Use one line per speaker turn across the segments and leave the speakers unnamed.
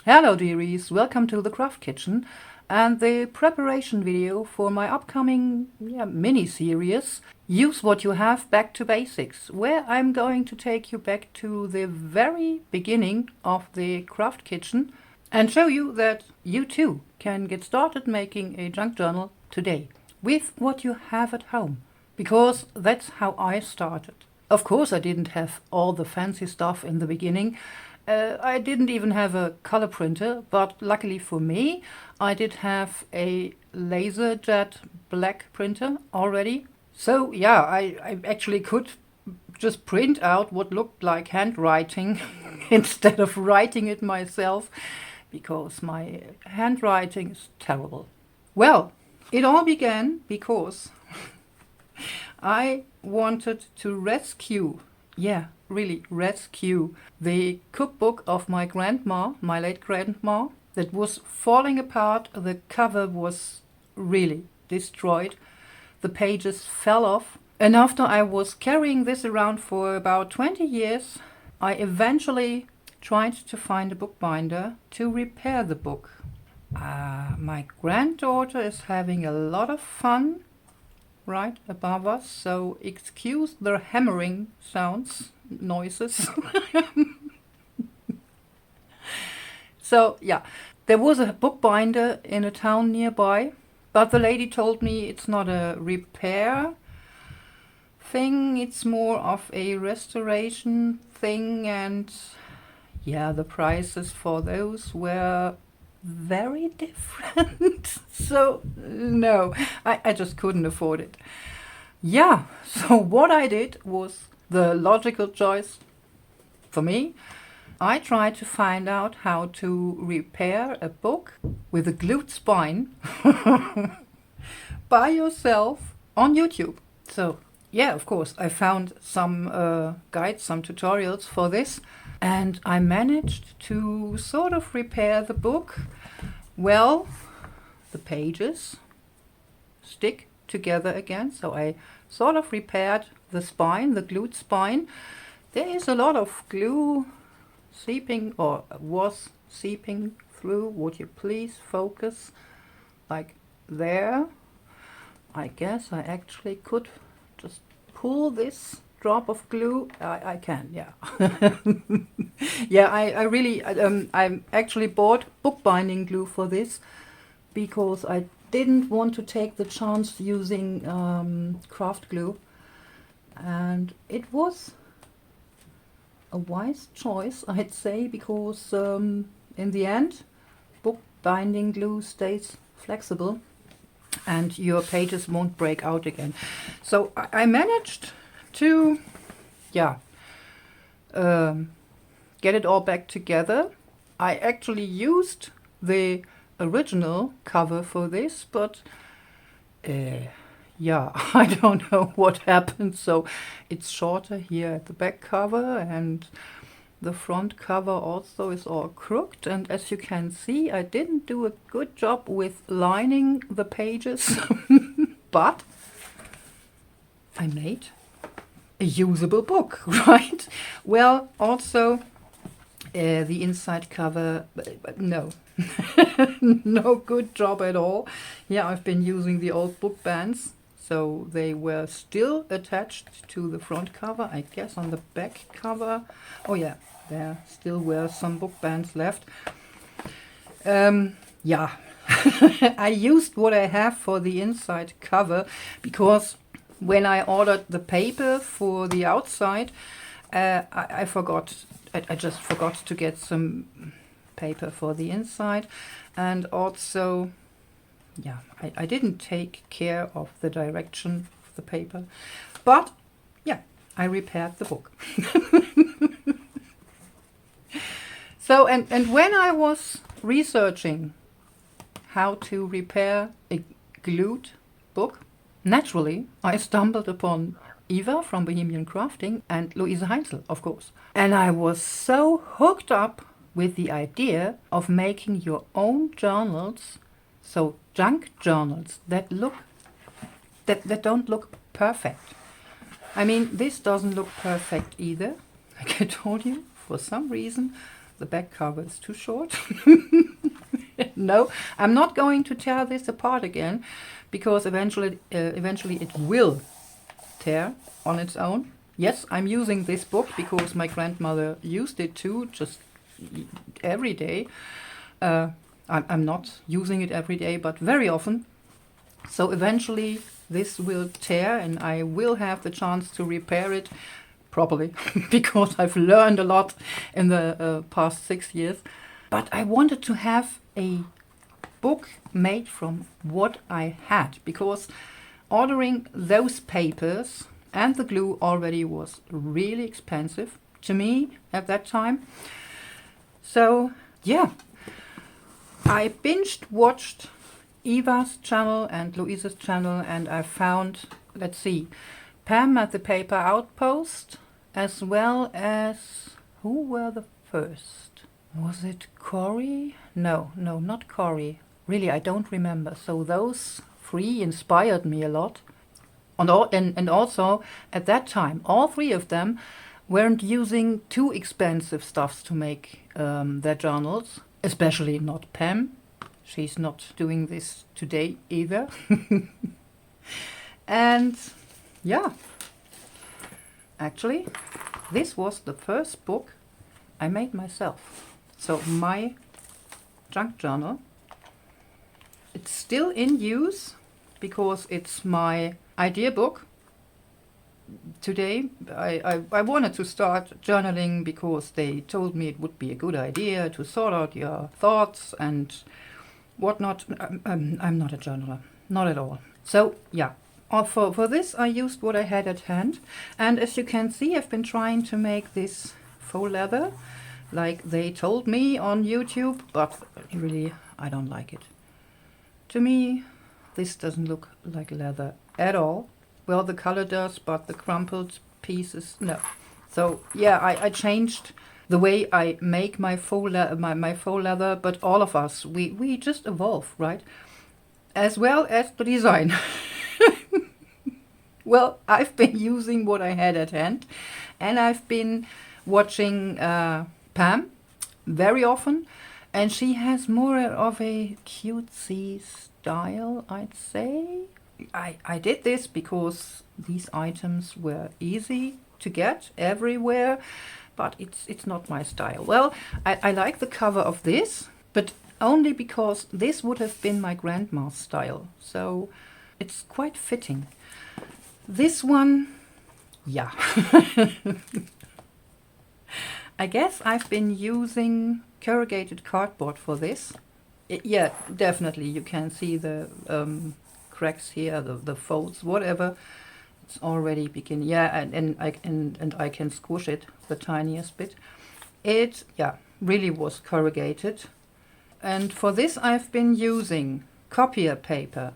Hello dearies, welcome to the Craft Kitchen and the preparation video for my upcoming mini-series Use What You Have Back to Basics, where I'm going to take you back to the very beginning of the Craft Kitchen and show you that you too can get started making a junk journal today with what you have at home, because that's how I started. Of course I didn't have all the fancy stuff in the beginning. I didn't even have a color printer, but luckily for me, I did have a laser jet black printer already. So yeah, I actually could just print out what looked like handwriting instead of writing it myself, because my handwriting is terrible. Well, it all began because I wanted to rescue, really rescue the cookbook of my grandma, my late grandma, that was falling apart. The cover was really destroyed. The pages fell off. And after I was carrying this around for about 20 years, I eventually tried to find a bookbinder to repair the book. My granddaughter is having a lot of fun right above us, so excuse the hammering noises. So yeah, there was a bookbinder in a town nearby, but the lady told me it's not a repair thing, it's more of a restoration thing, and yeah, the prices for those were very different. So no, I just couldn't afford it. Yeah, so what I did was the logical choice for me. I tried to find out how to repair a book with a glued spine by yourself on YouTube. So yeah, of course, I found some guides, some tutorials for this, and I managed to sort of repair the book. Well, the pages stick together again, so I sort of repaired the spine, the glued spine. There is a lot of glue seeping, or was seeping through. Would you please focus? Like there. I guess I actually could just pull this drop of glue. I can, yeah. Yeah, I really, I actually bought bookbinding glue for this because I didn't want to take the chance using craft glue, and it was a wise choice, I'd say, because in the end bookbinding glue stays flexible and your pages won't break out again. So I managed to get it all back together. I actually used the original cover for this, but I don't know what happened. So it's shorter here at the back cover, and the front cover also is all crooked, and as you can see, I didn't do a good job with lining the pages. But I made a usable book, right? Well, also the inside cover, no. No good job at all. Yeah, I've been using the old book bands, so they were still attached to the front cover. I guess on the back cover, oh yeah, there still were some book bands left. Yeah, I used what I have for the inside cover, because when I ordered the paper for the outside, I just forgot to get some paper for the inside, and also I didn't take care of the direction of the paper, but yeah, I repaired the book. So and when I was researching how to repair a glued book, naturally I stumbled upon Eva from Bohemian Crafting and Louise Heinzel, of course. And I was so hooked up with the idea of making your own journals, so junk journals that don't look perfect. I mean, this doesn't look perfect either. Like I told you, for some reason, the back cover is too short. No, I'm not going to tear this apart again, because eventually it will tear on its own. Yes, I'm using this book because my grandmother used it too, just every day. I'm not using it every day, but very often. So eventually this will tear and I will have the chance to repair it properly because I've learned a lot in the past 6 years. But I wanted to have a book made from what I had, because ordering those papers and the glue already was really expensive to me at that time. So yeah, I binged watched Eva's channel and Louise's channel, and I found, let's see, Pam at the Paper Outpost, as well as, who were the first? Was it Cory? No, not Cory. Really, I don't remember. So those three inspired me a lot. And also, at that time, all three of them weren't using too expensive stuffs to make their journals. Especially not Pam. She's not doing this today either. And yeah, actually, this was the first book I made myself. So my junk journal. It's still in use because it's my idea book. Today I wanted to start journaling because they told me it would be a good idea to sort out your thoughts and whatnot. I'm not a journaler, not at all. So yeah, for this I used what I had at hand, and as you can see, I've been trying to make this faux leather like they told me on YouTube, but really I don't like it. To me, this doesn't look like leather at all. Well, the color does, but the crumpled pieces, no. So yeah, I changed the way I make my faux leather, but all of us, we just evolve, right? As well as the design. Well, I've been using what I had at hand, and I've been watching Pam very often, and she has more of a cutesy style, I'd say. I did this because these items were easy to get everywhere, but it's not my style. Well, I like the cover of this, but only because this would have been my grandma's style, so it's quite fitting. This one, yeah. I guess I've been using corrugated cardboard for this. Yeah, definitely you can see the cracks here, the folds, whatever. It's already beginning. Yeah, and I can squish it the tiniest bit. It, yeah, really was corrugated. And for this I've been using copier paper.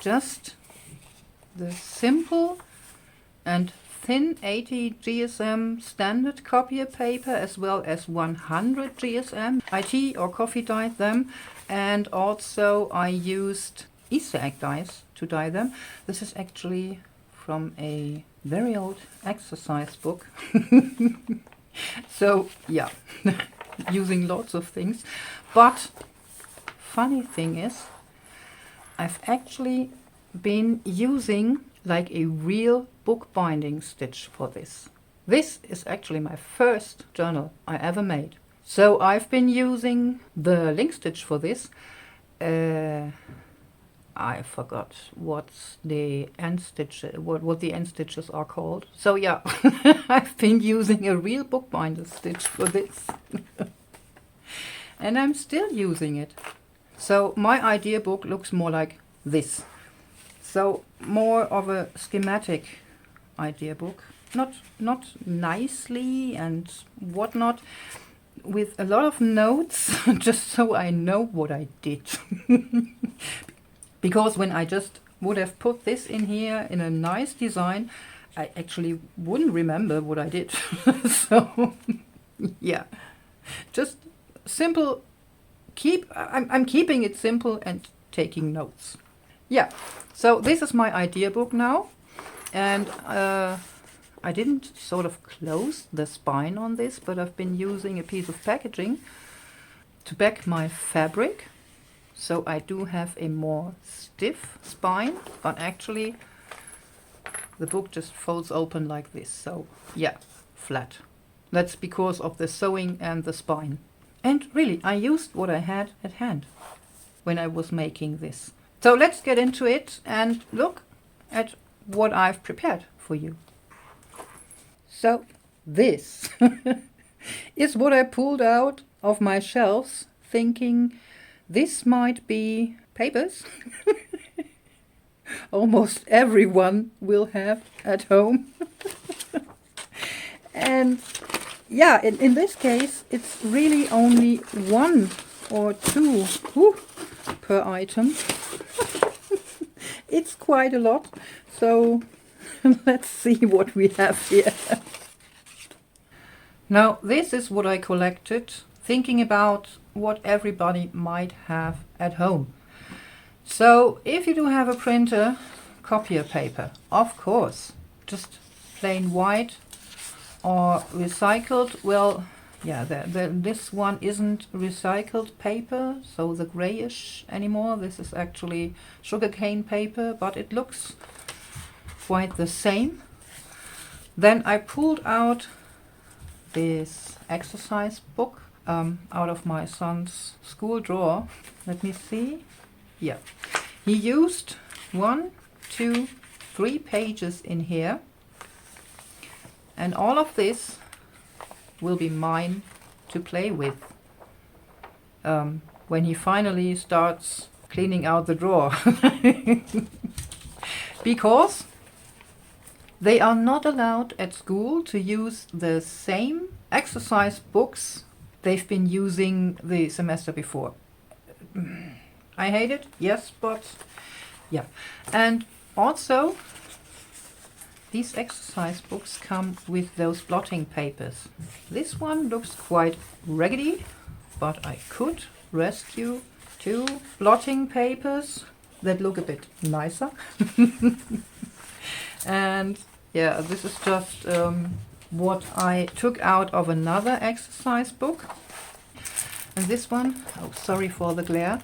Just the simple and thin 80 GSM standard copier paper, as well as 100 GSM. I tea or coffee dyed them, and also I used Easter egg dyes to dye them. This is actually from a very old exercise book. So yeah, using lots of things. But funny thing is, I've actually been using like a real bookbinding stitch for this. This is actually my first journal I ever made. So I've been using the link stitch for this. I forgot what the end stitch, what the end stitches are called. So yeah, I've been using a real bookbinder stitch for this. And I'm still using it. So my idea book looks more like this. So more of a schematic idea book. Not nicely and whatnot, with a lot of notes, just so I know what I did. Because when I just would have put this in here in a nice design, I actually wouldn't remember what I did. So yeah, just simple. I'm keeping it simple and taking notes. Yeah, so this is my idea book now, and I didn't sort of close the spine on this, but I've been using a piece of packaging to back my fabric, so I do have a more stiff spine, but actually the book just folds open like this, so yeah, flat. That's because of the sewing and the spine. And really, I used what I had at hand when I was making this. So let's get into it and look at what I've prepared for you. So this is what I pulled out of my shelves, thinking this might be papers almost everyone will have at home. And yeah, in this case, it's really only 1 or 2 per item. It's quite a lot. So let's see what we have here. Now, this is what I collected, thinking about what everybody might have at home. So if you do have a printer, copier paper, of course, just plain white or recycled. Well, yeah, this one isn't recycled paper, so the grayish anymore. This is actually sugarcane paper, but it looks quite the same. Then I pulled out this exercise book out of my son's school drawer. Let me see. Yeah, he used 1, 2, 3 pages in here, and all of this will be mine to play with when he finally starts cleaning out the drawer. Because they are not allowed at school to use the same exercise books they've been using the semester before. I hate it, yes, but yeah. And also, these exercise books come with those blotting papers. This one looks quite raggedy, but I could rescue 2 blotting papers that look a bit nicer. And yeah, this is just what I took out of another exercise book. And this one, oh, sorry for the glare,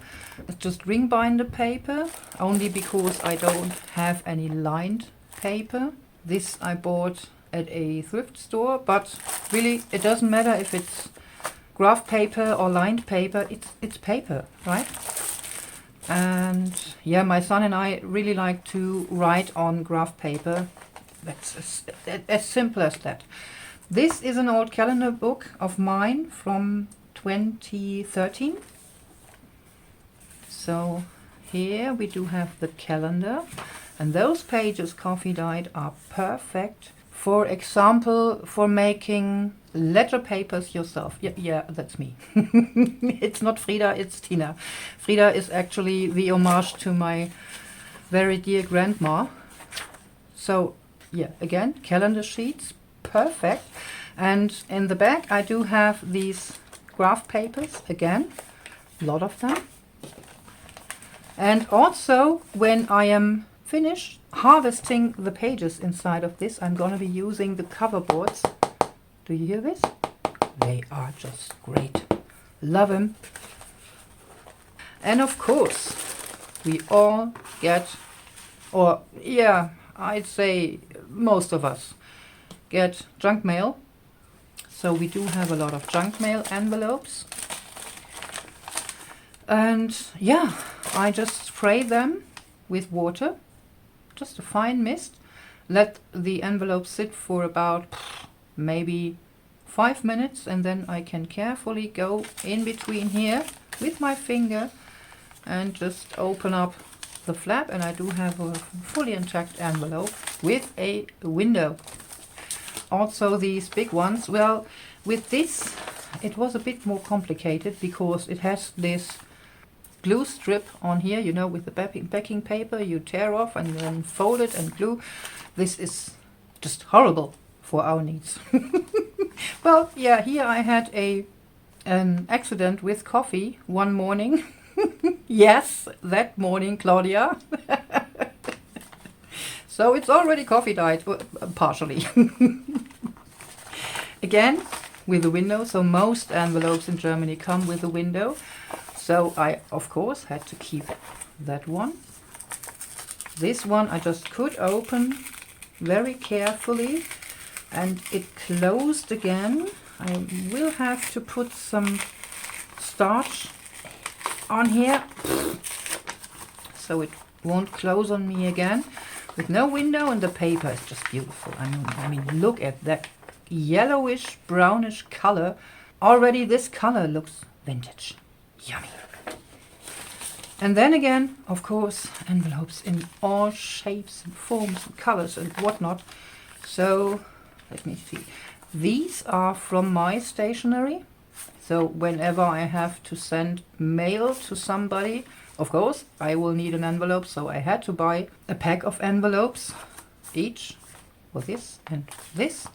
it's just ring binder paper, only because I don't have any lined paper. This I bought at a thrift store, but really it doesn't matter if it's graph paper or lined paper, it's paper, right? And yeah, my son and I really like to write on graph paper. That's as simple as that. This is an old calendar book of mine from 2013. So here we do have the calendar, and those pages coffee dyed are perfect. For example, for making letter papers yourself. Yeah, that's me. It's not Frida, it's Tina. Frida is actually the homage to my very dear grandma. So yeah, again, calendar sheets, perfect. And in the back I do have these graph papers, again, a lot of them. And also, when I am finished harvesting the pages inside of this, I'm gonna be using the cover boards. Do you hear this? They are just great. Love them. And of course, we all get, or yeah, I'd say most of us get junk mail. So we do have a lot of junk mail envelopes. And yeah, I just spray them with water, just a fine mist. Let the envelope sit for about maybe 5 minutes, and then I can carefully go in between here with my finger and just open up the flap, and I do have a fully intact envelope with a window. Also these big ones, well, with this it was a bit more complicated because it has this glue strip on here, you know, with the backing paper you tear off and then fold it and glue. This is just horrible for our needs. Well, yeah, here I had an accident with coffee one morning. Yes, that morning, Claudia. So it's already coffee diet, partially. Again, with a window, so most envelopes in Germany come with a window. So I, of course, had to keep that one. This one I just could open very carefully, and it closed again. I will have to put some starch on here so it won't close on me again. With no window, and the paper is just beautiful. I mean, look at that yellowish brownish color. Already this color looks vintage. Yummy. And then again, of course, envelopes in all shapes and forms and colors and whatnot. So let me see. These are from my stationery. So whenever I have to send mail to somebody, of course, I will need an envelope. So I had to buy a pack of envelopes each for this and this.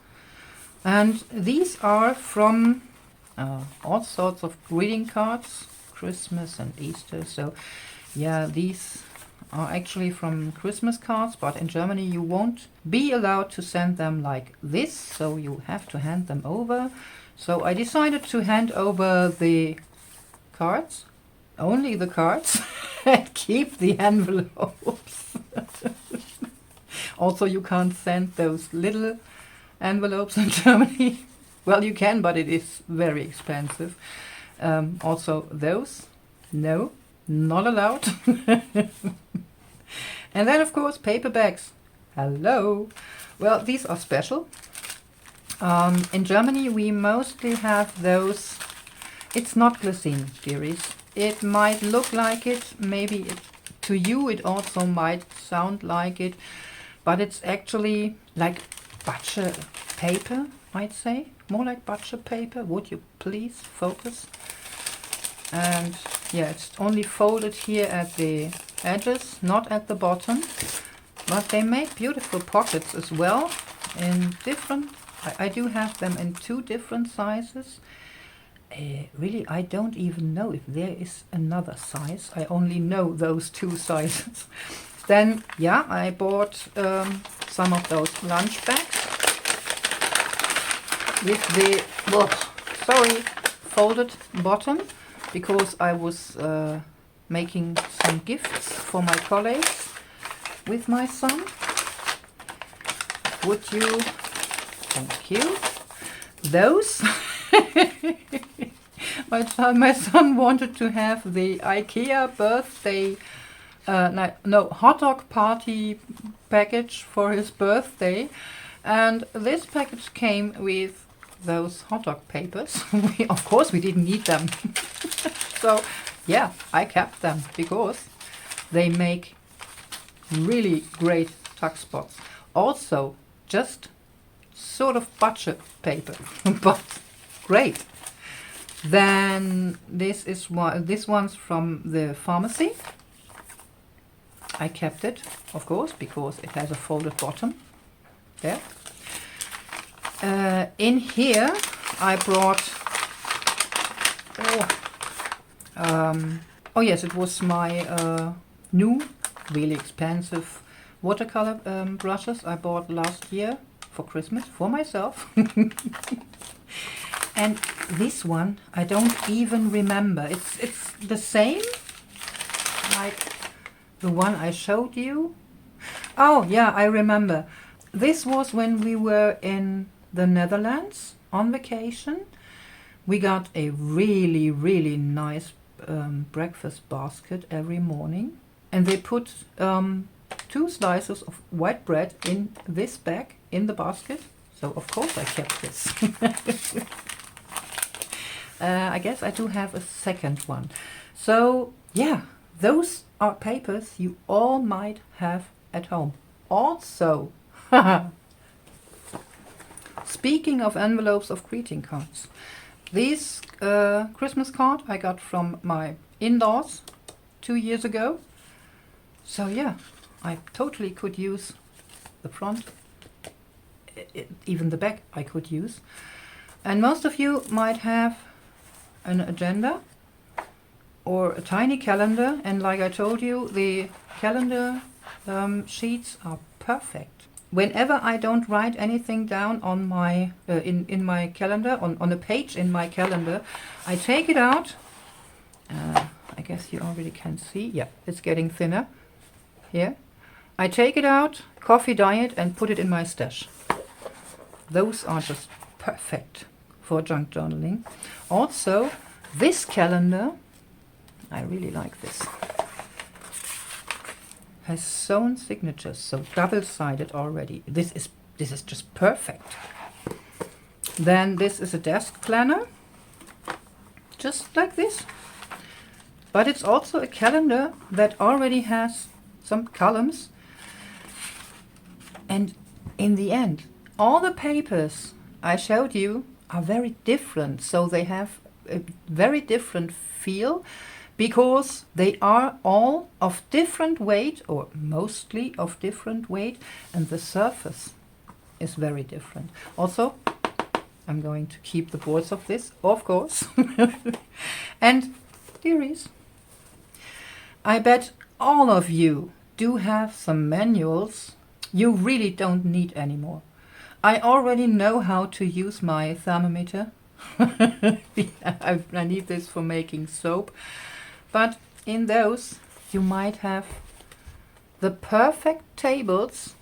And these are from all sorts of greeting cards, Christmas and Easter. So yeah, these are actually from Christmas cards, but in Germany you won't be allowed to send them like this, so you have to hand them over. So I decided to hand over the cards, only the cards, and keep the envelopes. Also, you can't send those little envelopes in Germany. Well, you can, but it is very expensive. Also those, no, not allowed. And then, of course, paper bags. Hello. Well, these are special. In Germany, we mostly have those. It's not glycine, dearies. It might look like it. Maybe to you it also might sound like it. But it's actually like butcher paper, I'd say. More like butcher paper. Would you please focus? And yeah, it's only folded here at the edges, not at the bottom. But they make beautiful pockets as well in different. I do have them in 2 different sizes. Really, I don't even know if there is another size. I only know those 2 sizes. Then, yeah, I bought some of those lunch bags with the, folded bottom, because I was making some gifts for my colleagues with my son. Would you? Thank you. Those. My son wanted to have the IKEA birthday, hot dog party package for his birthday, and this package came with those hot dog papers. Of course, we didn't need them. So yeah, I kept them because they make really great tuck spots. Also, just sort of butcher paper, but great. Then this one's from the pharmacy. I kept it, of course, because it has a folded bottom. There. In here I brought, oh yes, it was my new, really expensive watercolor brushes I bought last year for Christmas for myself. And this one I don't even remember. It's the same like the one I showed you. Oh yeah, I remember. This was when we were in the Netherlands on vacation. We got a really, really nice breakfast basket every morning. And they put 2 slices of white bread in this bag, in the basket. So of course I kept this. I guess I do have a second one. So yeah, those are papers you all might have at home. Also, speaking of envelopes of greeting cards, this Christmas card I got from my in-laws 2 years ago. So yeah, I totally could use the front, even the back I could use. And most of you might have an agenda or a tiny calendar, and like I told you, the calendar sheets are perfect. Whenever I don't write anything down on my in my calendar, on a page in my calendar, I take it out. I guess you already can see. Yeah, it's getting thinner here. I take it out, coffee dye it, and put it in my stash. Those are just perfect for junk journaling. Also, this calendar, I really like this, has sewn signatures, so double-sided already. This is just perfect. Then this is a desk planner, just like this. But it's also a calendar that already has some columns. And in the end, all the papers I showed you are very different. So they have a very different feel because they are all of different weight, or mostly of different weight, and the surface is very different. Also, I'm going to keep the boards of this, of course. And dearies, I bet all of you do have some manuals you really don't need anymore. I already know how to use my thermometer. I need this for making soap. But in those, you might have the perfect tables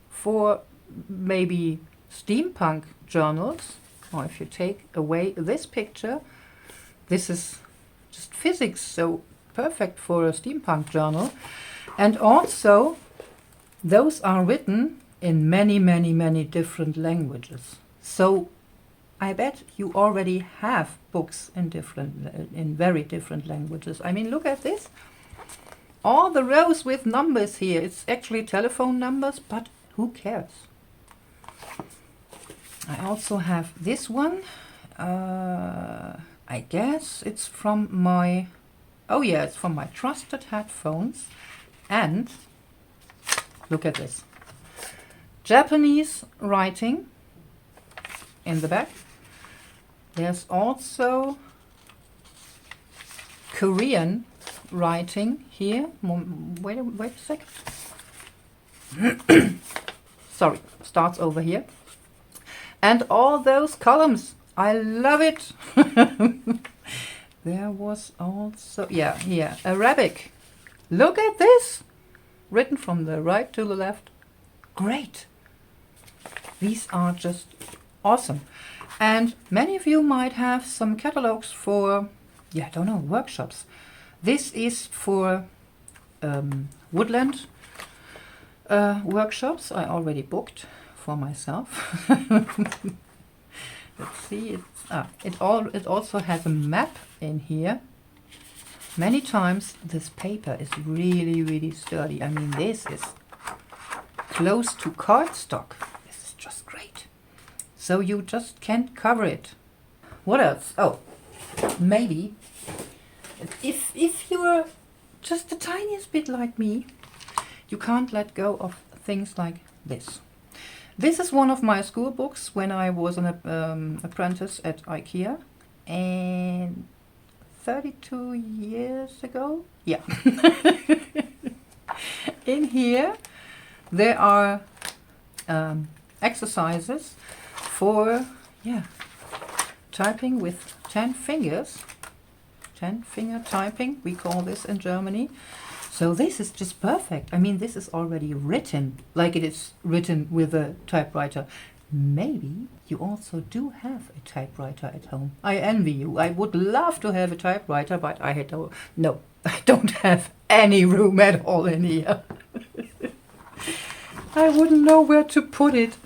for maybe steampunk journals. Or if you take away this picture, this is just physics, so perfect for a steampunk journal. And also, those are written in many, many, many different languages. So I bet you already have books in very different languages. I mean, look at this. All the rows with numbers here. It's actually telephone numbers, but who cares? I also have this one. I guess it's from my... Oh yeah, it's from my trusted headphones. And look at this. Japanese writing in the back. There's also Korean writing here. Wait a second. Sorry, starts over here. And all those columns. I love it. There was also, yeah, here, Arabic. Look at this. Written from the right to the left. Great. These are just awesome. And many of you might have some catalogs for, yeah, I don't know, workshops. This is for woodland workshops. I already booked for myself. Let's see. It also has a map in here. Many times this paper is really, really sturdy. I mean, this is close to cardstock. This is just great. So you just can't cover it. What else? Oh, maybe if you're just the tiniest bit like me, you can't let go of things like this. This is one of my school books when I was an apprentice at IKEA, and 32 years ago, yeah. In here there are exercises for, yeah, typing with 10 fingers. 10-finger typing, we call this in Germany. So this is just perfect. I mean, this is already written like it is written with a typewriter. Maybe you also do have a typewriter at home. I envy you. I would love to have a typewriter, but I don't have any room at all in here. I wouldn't know where to put it.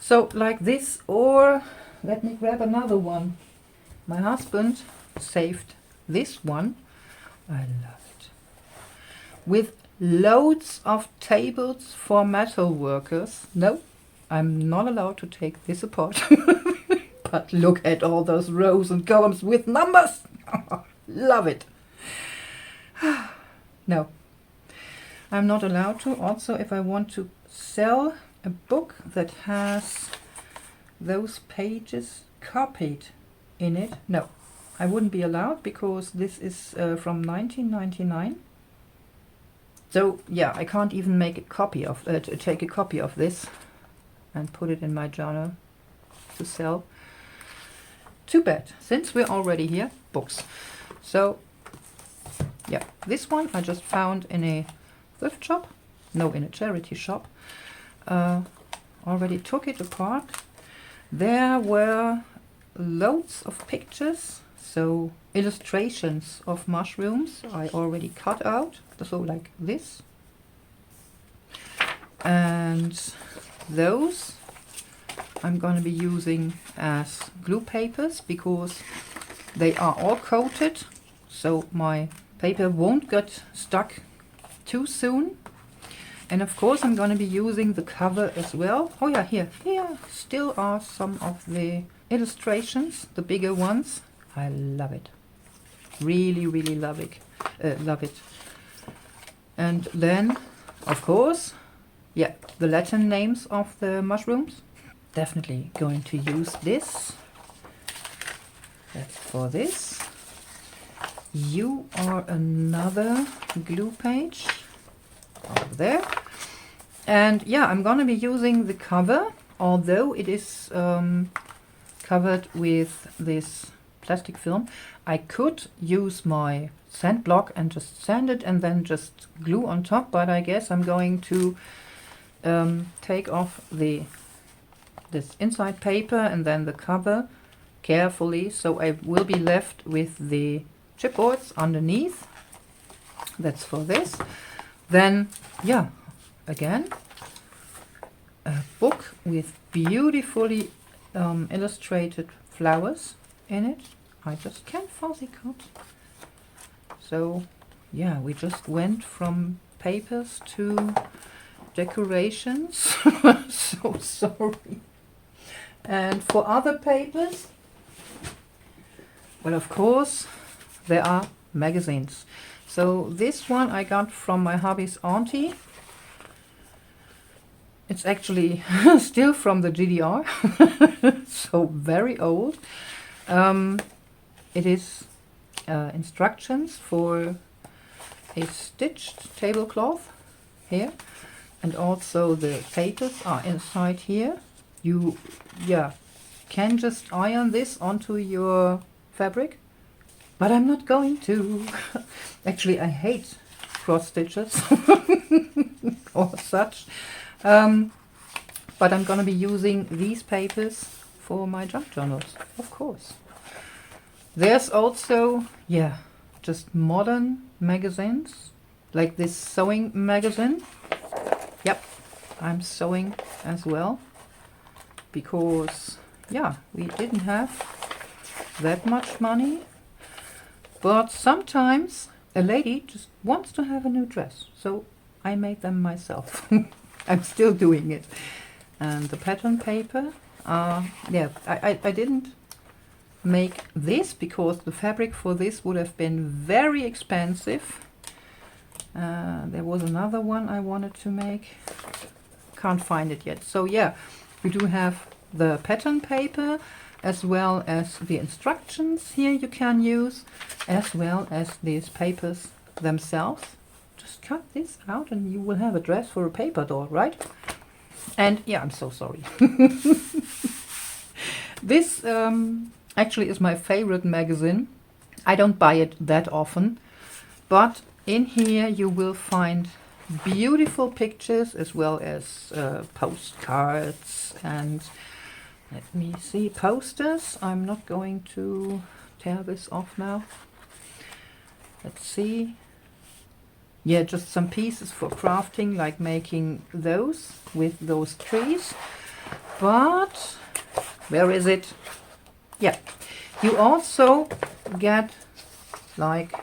So like this, or let me grab another one. My husband saved this one. I love it. With loads of tables for metal workers. No, I'm not allowed to take this apart. But look at all those rows and columns with numbers. Love it. No, I'm not allowed to. Also, if I want to sell a book that has those pages copied in it, no, I wouldn't be allowed because this is from 1999. So yeah, I can't even make a copy of take a copy of this and put it in my journal to sell. Too bad, since we're already here, books. So yeah, this one I just found in a thrift shop, no, in a charity shop. Already took it apart. There were loads of pictures, so illustrations of mushrooms I already cut out, so like this. And those I'm going to be using as glue papers because they are all coated, so my paper won't get stuck too soon. And of course I'm going to be using the cover as well. Oh yeah, here still are some of the illustrations, the bigger ones. I love it. Really, really love it. Love it. And then, of course, yeah, the Latin names of the mushrooms. Definitely going to use this. That's for this. You are another glue page over there. And yeah, I'm going to be using the cover, although it is covered with this plastic film. I could use my sand block and just sand it and then just glue on top, but I guess I'm going to take off this inside paper and then the cover carefully, so I will be left with the chipboards underneath. That's for this. Then yeah, again a book with beautifully illustrated flowers in it. I just can't fuzzy cut. So yeah, we just went from papers to decorations. So sorry. And for other papers, well, of course, there are magazines. So this one I got from my hubby's auntie. It's actually still from the GDR, so very old. It is instructions for a stitched tablecloth here, and also the papers are inside here. You can just iron this onto your fabric, but I'm not going to. Actually, I hate cross stitches or such. But I'm gonna be using these papers for my junk journals, of course. There's also, yeah, just modern magazines, like this sewing magazine. Yep, I'm sewing as well, because, yeah, we didn't have that much money. But sometimes a lady just wants to have a new dress, so I made them myself. I'm still doing it. And the pattern paper, yeah, I didn't make this because the fabric for this would have been very expensive. There was another one I wanted to make. Can't find it yet. So yeah, we do have the pattern paper as well as the instructions here you can use, as well as these papers themselves. Just cut this out and you will have a dress for a paper doll, right? And yeah, I'm so sorry. This actually is my favorite magazine. I don't buy it that often, but in here you will find beautiful pictures as well as postcards and, let me see, posters. I'm not going to tear this off now. Let's see. Yeah, just some pieces for crafting, like making those with those trees. But where is it? Yeah, you also get like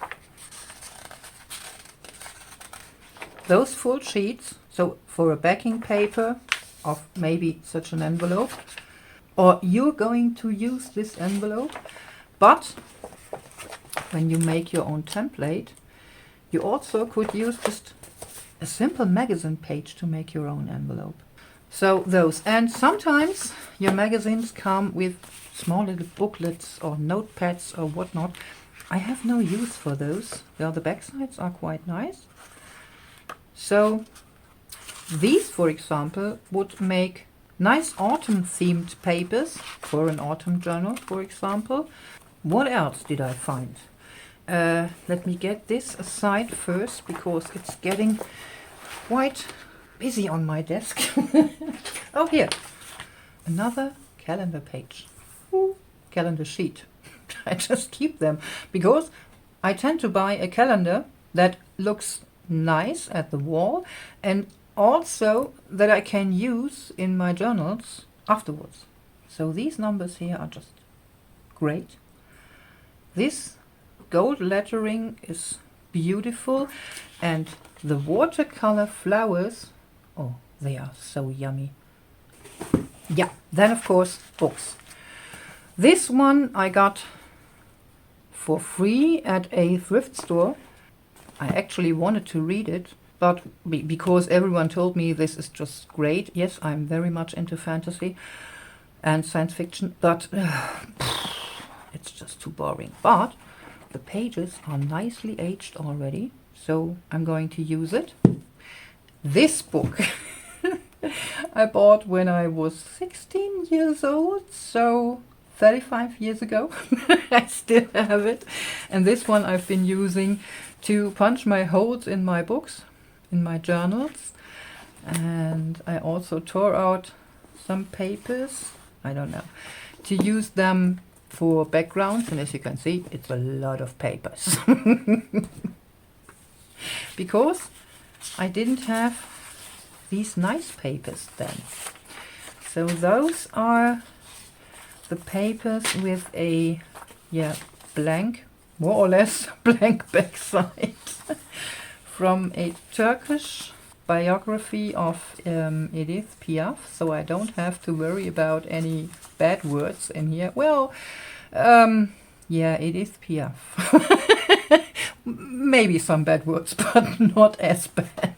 those full sheets. So for a backing paper of maybe such an envelope, or you're going to use this envelope, but when you make your own template, you also could use just a simple magazine page to make your own envelope. So those. And sometimes your magazines come with small little booklets or notepads or whatnot. I have no use for those. Well, the backsides are quite nice. So these, for example, would make nice autumn-themed papers for an autumn journal, for example. What else did I find? Let me get this aside first, because it's getting quite busy on my desk. Oh, here. Another calendar page. Ooh, calendar sheet. I just keep them because I tend to buy a calendar that looks nice at the wall and also that I can use in my journals afterwards. So these numbers here are just great. This gold lettering is beautiful, and the watercolor flowers, oh, they are so yummy. Yeah, then of course books. This one I got for free at a thrift store. I actually wanted to read it, but because everyone told me this is just great. Yes, I'm very much into fantasy and science fiction, but it's just too boring. But the pages are nicely aged already, so I'm going to use it. This book I bought when I was 16 years old, so 35 years ago. I still have it. And this one I've been using to punch my holes in my books, in my journals. And I also tore out some papers, I don't know, to use them for backgrounds. And as you can see, it's a lot of papers. Because I didn't have these nice papers then. So those are the papers with a blank, more or less blank backside from a Turkish biography of Edith Piaf, so I don't have to worry about any bad words in here. Well, yeah, Edith Piaf. Maybe some bad words, but not as bad.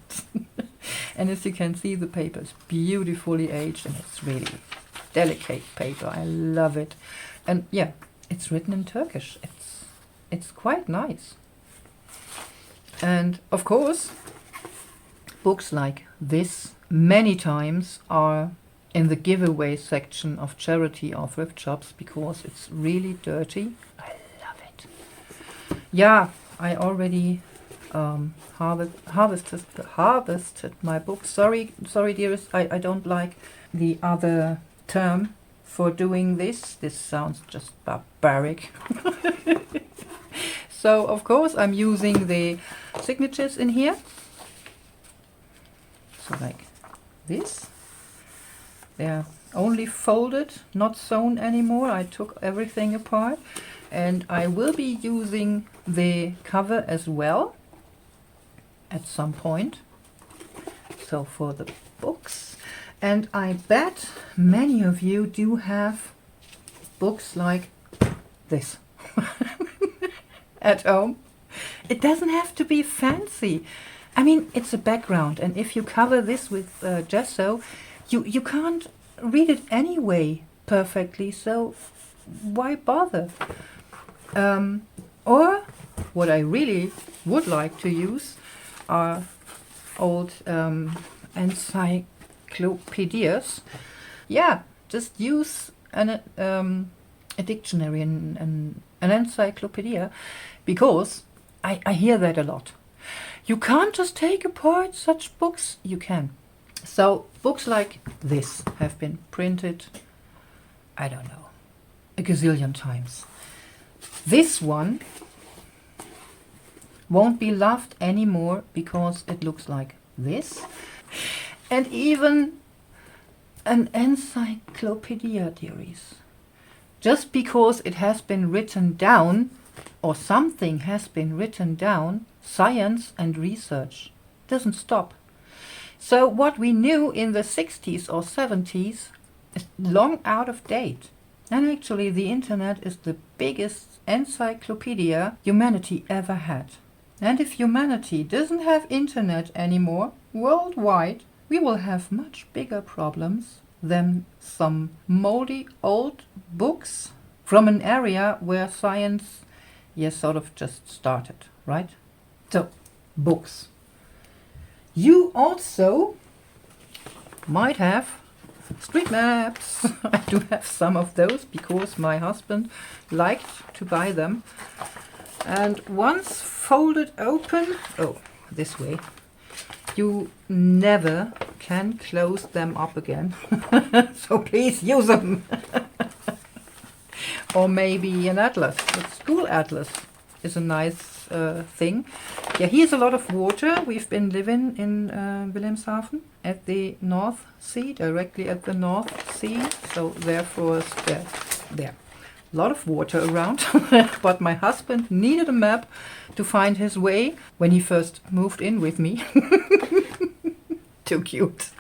And as you can see, the paper is beautifully aged, and it's really delicate paper. I love it. And yeah, it's written in Turkish. It's quite nice. And of course, books like this many times are in the giveaway section of charity or thrift shops because it's really dirty. I love it. Yeah, I already harvested my book. Sorry, dearest, I don't like the other term for doing this. This sounds just barbaric. So of course I'm using the signatures in here. So like this. They're only folded, not sewn anymore. I took everything apart, and I will be using the cover as well at some point. So for the books. And I bet many of you do have books like this at home. It doesn't have to be fancy. I mean, it's a background, and if you cover this with gesso, you can't read it anyway perfectly, so why bother? Or what I really would like to use are old encyclopedias. Yeah, just use a dictionary, an encyclopedia, because I hear that a lot. You can't just take apart such books. You can. So books like this have been printed, I don't know, a gazillion times. This one won't be loved anymore because it looks like this. And even an encyclopedia, dearies. Just because it has been written down, or something has been written down, science and research doesn't stop. So what we knew in the 60s or 70s is long out of date. And actually the internet is the biggest encyclopedia humanity ever had. And if humanity doesn't have internet anymore worldwide, we will have much bigger problems than some moldy old books from an area where science, yes, sort of just started, right? So, books. You also might have street maps. I do have some of those because my husband liked to buy them. And once folded open, oh, this way, you never can close them up again. So please use them. Or maybe an atlas. A school atlas is a nice thing. Yeah, here's a lot of water. We've been living in Wilhelmshaven at the North Sea, directly at the North Sea. So therefore, there. A lot of water around. But my husband needed a map to find his way when he first moved in with me. Too cute.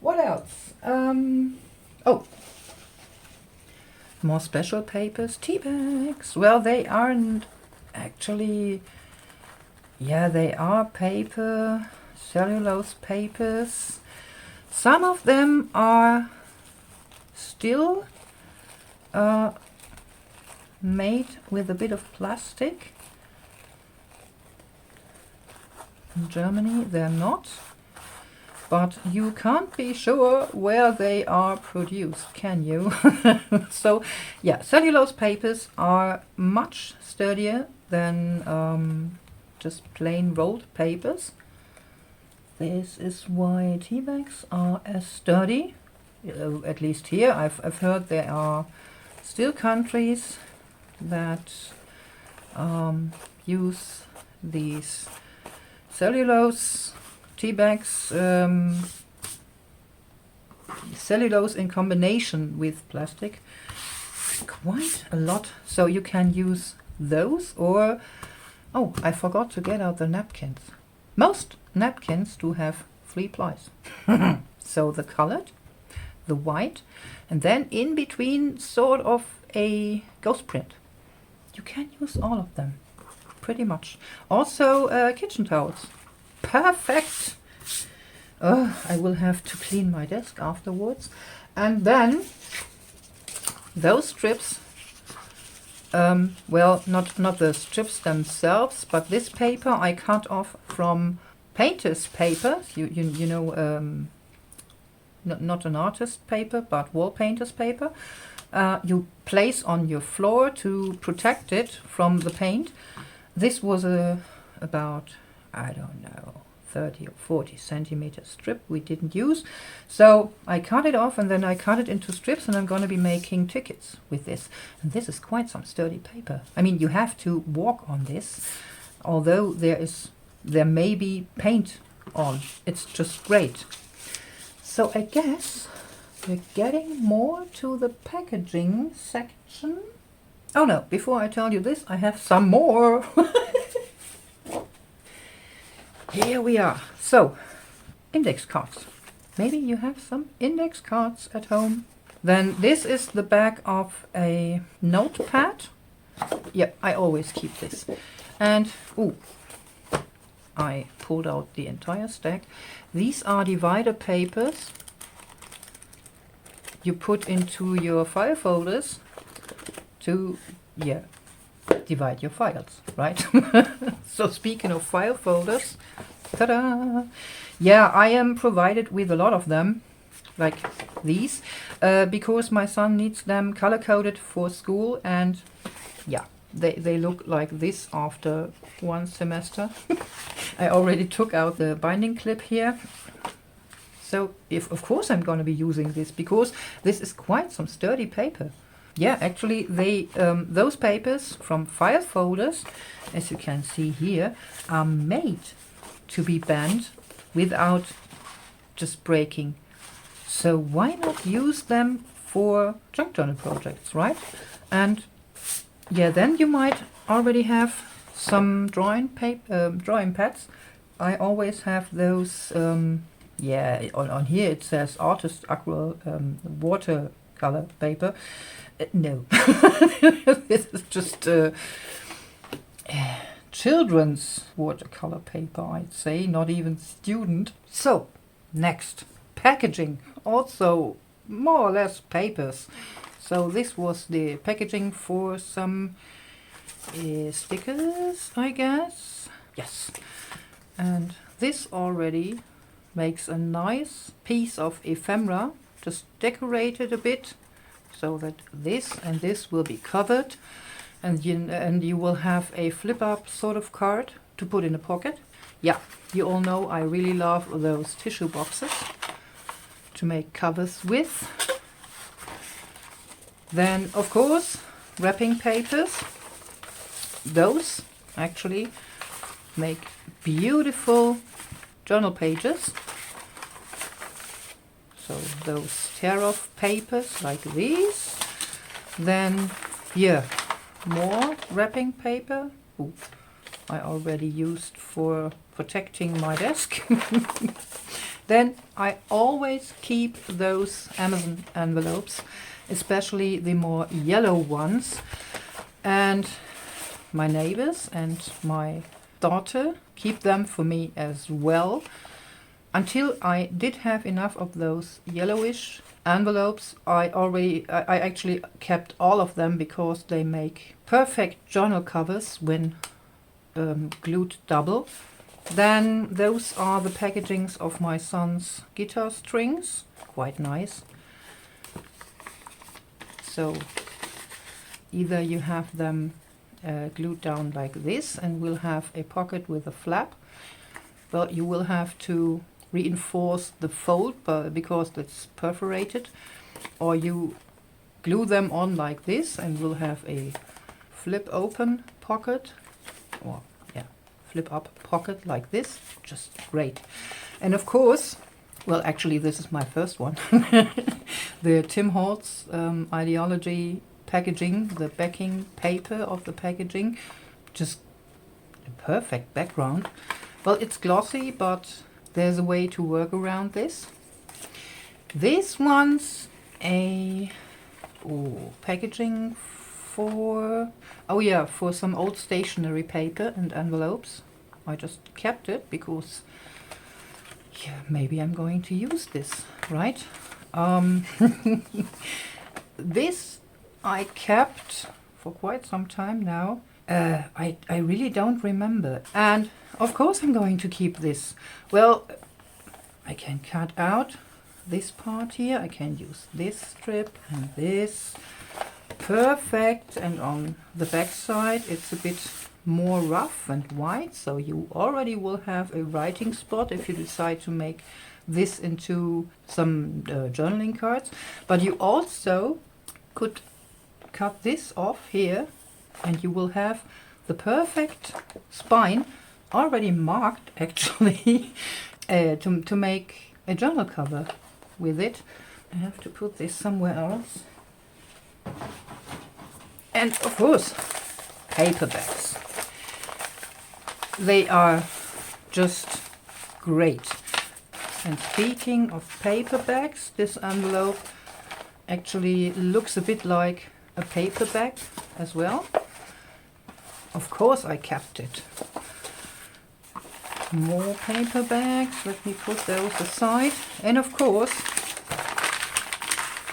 What else? Oh, more special papers. Tea bags. Well, they aren't actually... Yeah, they are paper, cellulose papers. Some of them are still made with a bit of plastic. In Germany they're not, but you can't be sure where they are produced, can you? So yeah, cellulose papers are much sturdier than just plain rolled papers. This is why tea bags are as sturdy, at least here. I've heard there are still countries that use these cellulose tea bags, cellulose in combination with plastic, quite a lot. So you can use those, or oh, I forgot to get out the napkins. Most napkins do have 3 plies. So the colored, the white, and then in between sort of a ghost print. You can use all of them, pretty much. Also kitchen towels. Perfect! I will have to clean my desk afterwards. And then those strips, well, not the strips themselves, but this paper I cut off from painter's paper. You know, not an artist paper, but wall painter's paper. You place on your floor to protect it from the paint. This was about, I don't know, 30 or 40 centimeter strip we didn't use. So I cut it off and then I cut it into strips, and I'm going to be making tickets with this. And this is quite some sturdy paper. I mean, you have to walk on this, although there may be paint on. It's just great. So I guess we're getting more to the packaging section. Oh no, before I tell you this, I have some more. Here we are. So, index cards. Maybe you have some index cards at home. Then this is the back of a notepad. Yep, I always keep this. And, ooh, I pulled out the entire stack. These are divider papers you put into your file folders to, yeah, divide your files, right? So speaking of file folders, ta-da! Yeah, I am provided with a lot of them, like these, because my son needs them color-coded for school, and yeah, they look like this after 1 semester. I already took out the binding clip here. So of course I'm going to be using this, because this is quite some sturdy paper. Yeah, actually those papers from file folders, as you can see here, are made to be bent without just breaking. So why not use them for junk journal projects, right? And yeah, then you might already have some drawing pads. I always have those. Yeah, on here it says artist aqua watercolor paper. No, this is just children's watercolor paper, I'd say, not even student. So, next, packaging. Also, more or less papers. So this was the packaging for some stickers, I guess. Yes. And this already makes a nice piece of ephemera. Just decorate it a bit so that this and this will be covered, and you will have a flip-up sort of card to put in a pocket. Yeah, you all know I really love those tissue boxes to make covers with. Then, of course, wrapping papers. Those actually make beautiful journal pages. So those tear-off papers like these. Then here, more wrapping paper. Ooh, I already used for protecting my desk. Then I always keep those Amazon envelopes, especially the more yellow ones. And my neighbors and my daughter keep them for me as well. Until I did have enough of those yellowish envelopes, I actually kept all of them because they make perfect journal covers when glued double. Then those are the packagings of my son's guitar strings. Quite nice. So either you have them glued down like this and will have a pocket with a flap, but you will have to reinforce the fold because it's perforated, or you glue them on like this and will have a flip open pocket, or yeah, flip up pocket like this. Just great. And of course, well, actually this is my first one. The Tim Holtz Ideology packaging, the backing paper of the packaging, just a perfect background. Well, it's glossy, but there's a way to work around this. This one's a packaging for, oh yeah, for some old stationery paper and envelopes. I just kept it because, yeah, maybe I'm going to use this, right? This I kept for quite some time now. I really don't remember. And of course I'm going to keep this. Well, I can cut out this part here. I can use this strip and this. Perfect. And on the back side it's a bit more rough and white, so you already will have a writing spot if you decide to make this into some journaling cards. But you also could cut this off here and you will have the perfect spine already marked actually to make a journal cover with it. I have to put this somewhere else. And of course, paperbacks. They are just great. And speaking of paperbacks, this envelope actually looks a bit like a paperback as well. Of course I kept it. More paperbacks, let me put those aside. And of course,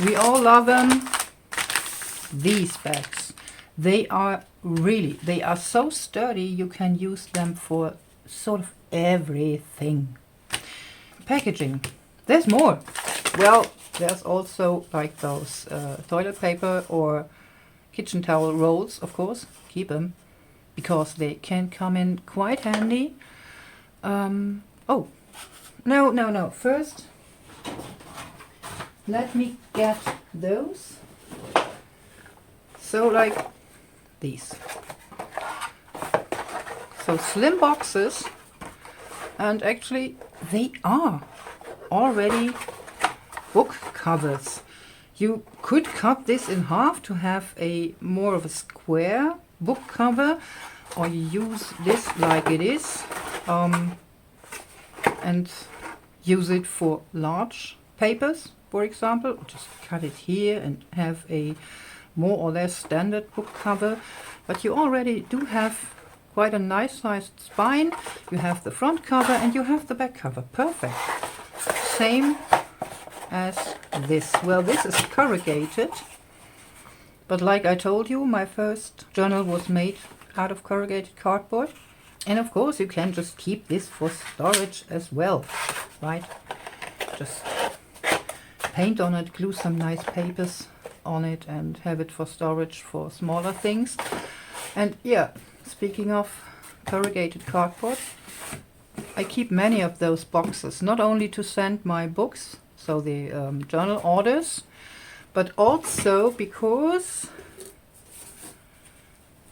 we all love them, these bags. They are so sturdy, you can use them for sort of everything. Packaging, there's more. Well, there's also like those toilet paper or kitchen towel rolls, of course. Keep them because they can come in quite handy. Oh, no. First, let me get those. So like these. So slim boxes, and actually they are already book covers. You could cut this in half to have a more of a square book cover, or you use this like it is and use it for large papers, for example. Just cut it here and have a more or less standard book cover. But you already do have quite a nice sized spine. You have the front cover and you have the back cover. Perfect. Same as this. Well, this is corrugated, but like I told you, my first journal was made out of corrugated cardboard. And of course you can just keep this for storage as well, right? Just paint on it, glue some nice papers on it and have it for storage for smaller things. And yeah, speaking of corrugated cardboard, I keep many of those boxes, not only to send my books, so the journal orders, but also because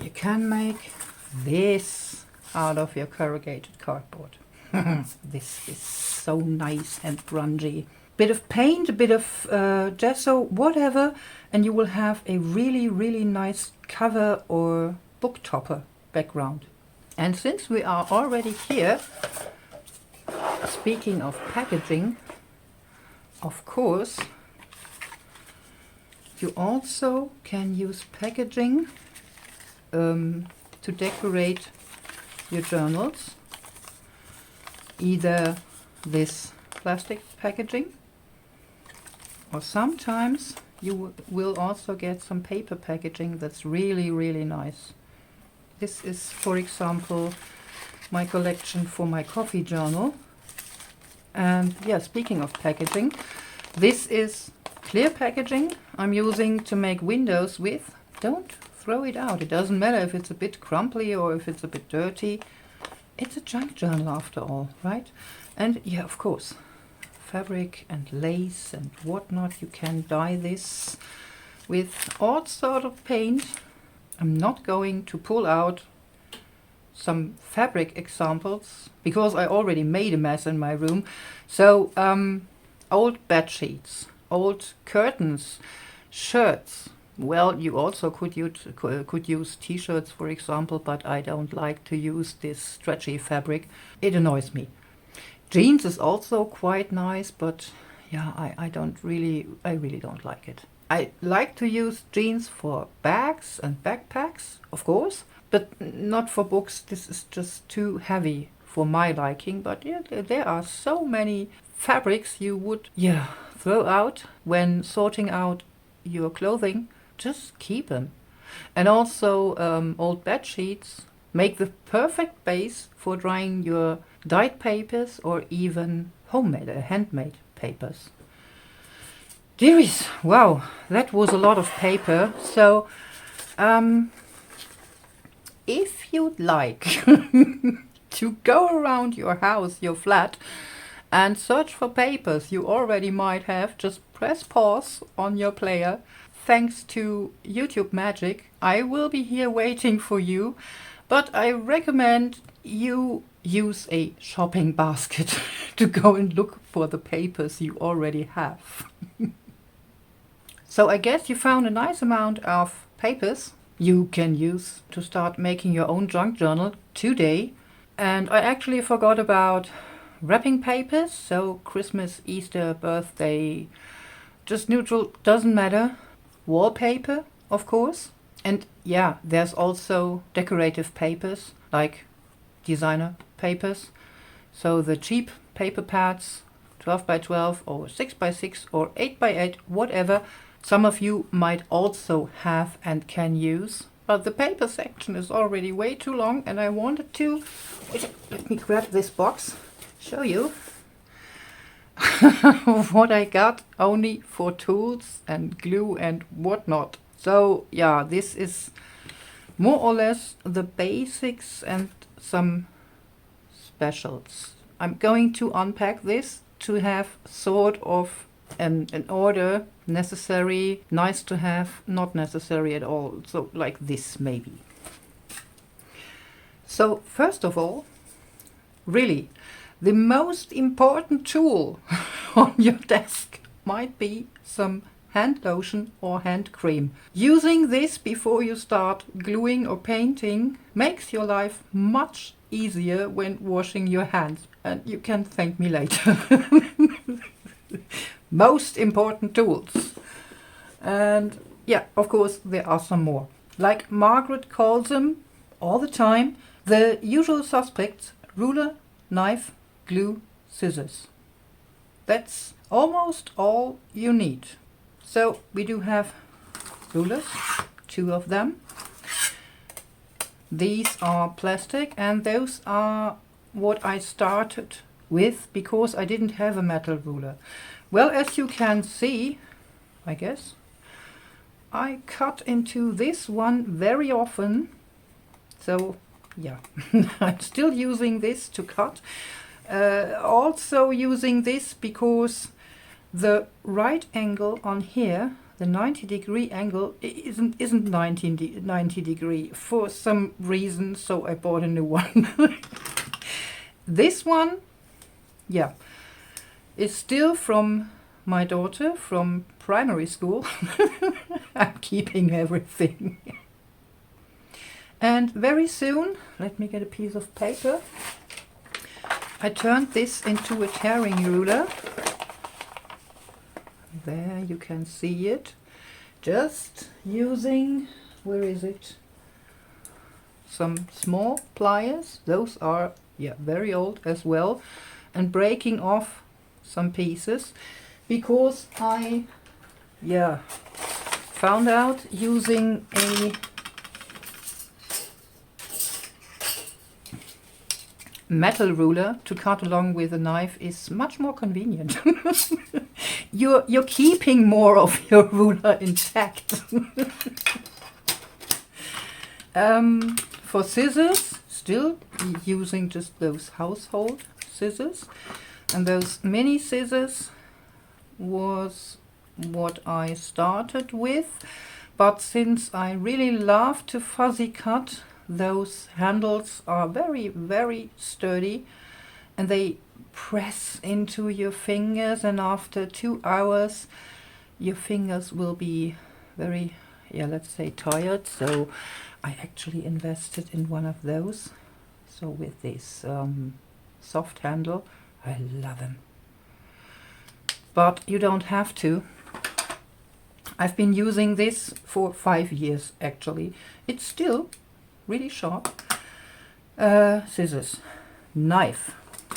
you can make this out of your corrugated cardboard. This is so nice and grungy. Bit of paint, a bit of gesso, whatever, and you will have a really, really nice cover or book topper background. And since we are already here, speaking of packaging, of course, you also can use packaging to decorate your journals. Either this plastic packaging, or sometimes you will also get some paper packaging that's really, really nice. This is, for example, my collection for my coffee journal. And yeah, speaking of packaging, this is clear packaging I'm using to make windows with. Don't throw it out. It doesn't matter if it's a bit crumbly or if it's a bit dirty. It's a junk journal after all, right? And yeah, of course, fabric and lace and whatnot. You can dye this with all sort of paint. I'm not going to pull out some fabric examples because I already made a mess in my room. So old bed sheets, old curtains, shirts. Well, you also could use t-shirts, for example, but I don't like to use this stretchy fabric. It annoys me. Jeans is also quite nice, but yeah, I really don't like it. I like to use jeans for bags and backpacks, of course, but not for books. This is just too heavy for my liking. But yeah, there are so many fabrics you would throw out when sorting out your clothing. Just keep them. And also old bed sheets make the perfect base for drying your dyed papers or even homemade, handmade papers. Dearies, wow, that was a lot of paper. So if you'd like to go around your house, your flat, and search for papers you already might have, just press pause on your player. Thanks to YouTube magic, I will be here waiting for you, but I recommend you use a shopping basket to go and look for the papers you already have. So I guess you found a nice amount of papers you can use to start making your own junk journal today. And I actually forgot about wrapping papers, so Christmas, Easter, birthday, just neutral, doesn't matter. Wallpaper, of course. And yeah, there's also decorative papers, like designer papers. So the cheap paper pads, 12 by 12 or 6 by 6 or 8 by 8, whatever. Some of you might also have and can use. But the paper section is already way too long, and I wanted to, let me grab this box, show you what I got only for tools and glue and whatnot. So yeah, this is more or less the basics and some specials. I'm going to unpack this to have sort of an order: necessary, nice to have, not necessary at all. So like this maybe. So first of all, really, the most important tool on your desk might be some hand lotion or hand cream. Using this before you start gluing or painting makes your life much easier when washing your hands. And you can thank me later. Most important tools. And yeah, of course, there are some more. Like Margaret calls them all the time, The usual suspects: ruler, knife, glue, scissors. That's almost all you need. So we do have rulers, 2 of them. These are plastic, and those are what I started with because I didn't have a metal ruler. Well, as you can see, I guess, I cut into this one very often. So yeah, I'm still using this to cut. Also using this because the right angle on here, the 90-degree angle, isn't 90 degree for some reason, so I bought a new one. This one, yeah, is still from my daughter from primary school. I'm keeping everything. And very soon, let me get a piece of paper. I turned this into a tearing ruler. There you can see it. Just using, where is it? Some small pliers. Those are, yeah, very old as well. And breaking off some pieces because I, yeah, found out using a metal ruler to cut along with a knife is much more convenient. You're keeping more of your ruler intact. For scissors, still using just those household scissors, and those mini scissors was what I started with, but since I really love to fuzzy cut, those handles are very, very sturdy, and they press into your fingers, and after 2 hours your fingers will be very, yeah, let's say tired. So I actually invested in one of those. So with this soft handle, I love them. But you don't have to. I've been using this for 5 years actually. It's still really sharp. Scissors, knife.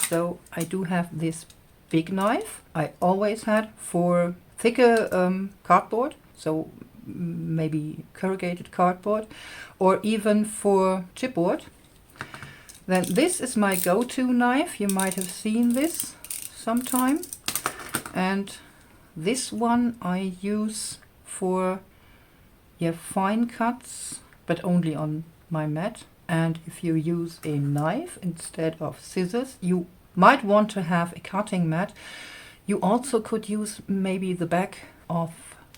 So I do have this big knife. I always had for thicker cardboard, so maybe corrugated cardboard, or even for chipboard. Then this is my go-to knife. You might have seen this sometime. And this one I use for, yeah, fine cuts, but only on my mat. And if you use a knife instead of scissors, you might want to have a cutting mat. You also could use maybe the back of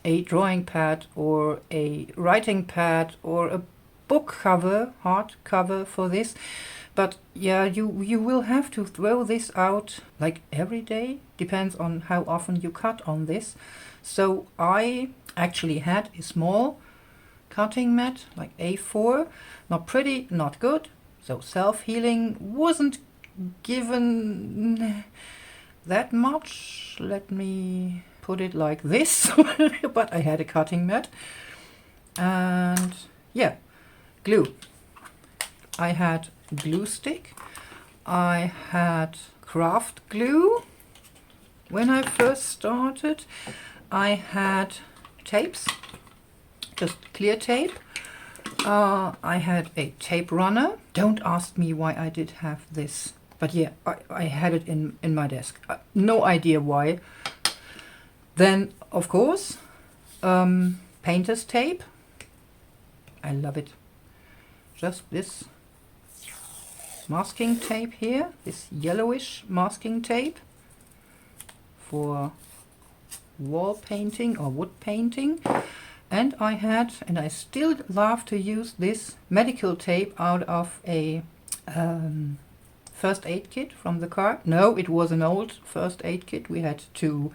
a drawing pad or a writing pad or a book cover, hard cover for this. But yeah, you will have to throw this out like every day. Depends on how often you cut on this. So I actually had a small cutting mat, like A4. Not pretty, not good. So self-healing wasn't given that much. Let me put it like this. But I had a cutting mat. And yeah, glue. I had glue stick. I had craft glue when I first started. I had tapes, just clear tape. I had a tape runner. Don't ask me why I did have this, but yeah, I had it in my desk. No idea why. Then, of course, painter's tape. I love it. Just this masking tape here, this yellowish masking tape for wall painting or wood painting. And I had, and I still love to use this medical tape out of a first aid kit from the car. No, it was an old first aid kit. We had to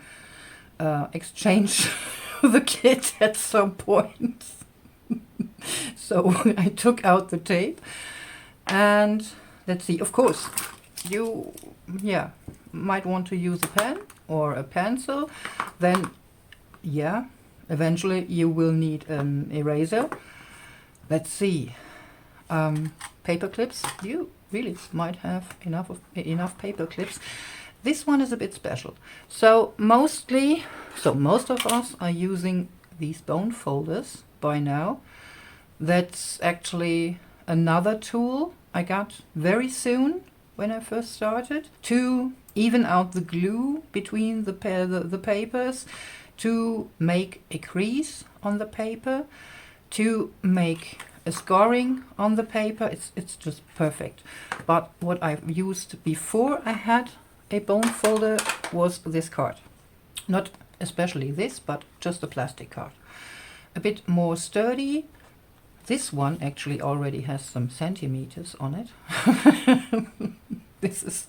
exchange the kit at some point. So I took out the tape, and let's see, of course, you, yeah, might want to use a pen or a pencil. Then, yeah, eventually you will need an eraser. Let's see. paper clips. You really might have enough paper clips. This one is a bit special. So most of us are using these bone folders by now. That's actually another tool I got very soon when I first started to even out the glue between the papers, to make a crease on the paper, to make a scoring on the paper. It's just perfect. But what I've used before I had a bone folder was this card. Not especially this, but just a plastic card. A bit more sturdy. This one actually already has some centimeters on it. This is,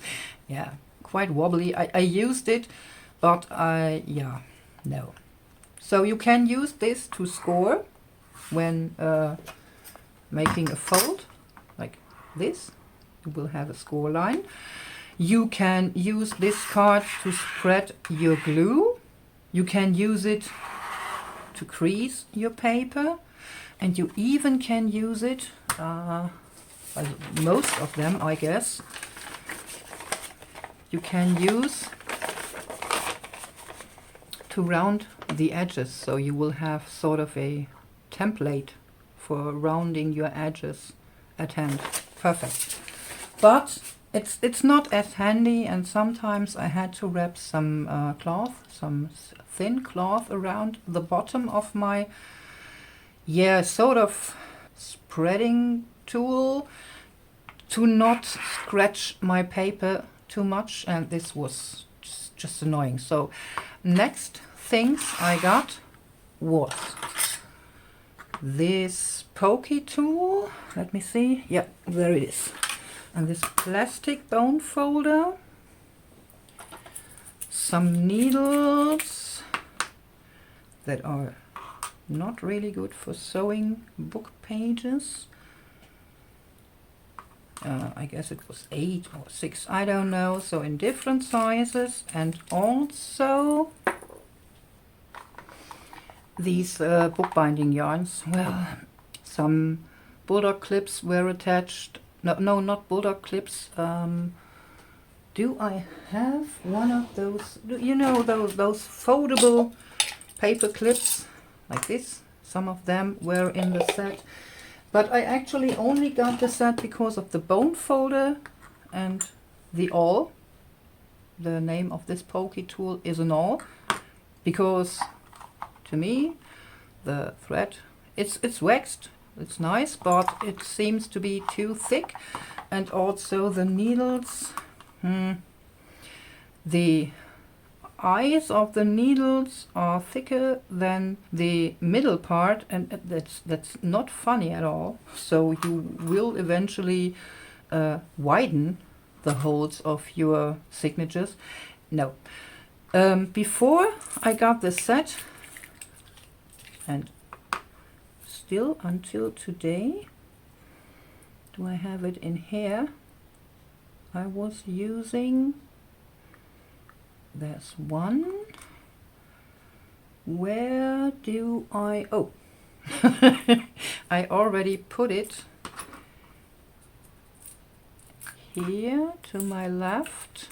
yeah, quite wobbly. I used it, but no. So you can use this to score when making a fold, like this. You will have a score line. You can use this card to spread your glue. You can use it to crease your paper. And you even can use it, most of them I guess, you can use to round the edges. So you will have sort of a template for rounding your edges at hand. Perfect. But it's not as handy, and sometimes I had to wrap some cloth, some thin cloth around the bottom of my sort of spreading tool to not scratch my paper too much, and this was just annoying. So next things I got was this pokey tool. Let me see. Yeah, there it is. And this plastic bone folder, some needles that are not really good for sewing book pages. I guess it was 8 or 6, I don't know. So in different sizes, and also these bookbinding yarns. Well, some bulldog clips were attached. No, not bulldog clips. Do I have one of those? You know, those foldable paper clips like this. Some of them were in the set, but I actually only got the set because of the bone folder and the awl. The name of this pokey tool is an awl, because to me the thread, it's waxed, it's nice, but it seems to be too thick. And also the needles, the eyes of the needles are thicker than the middle part, and that's not funny at all. So you will eventually widen the holes of your signatures. No. Before I got the set, and still until today, do I have it in here? I was using, there's one. Where do I, oh, I already put it here to my left.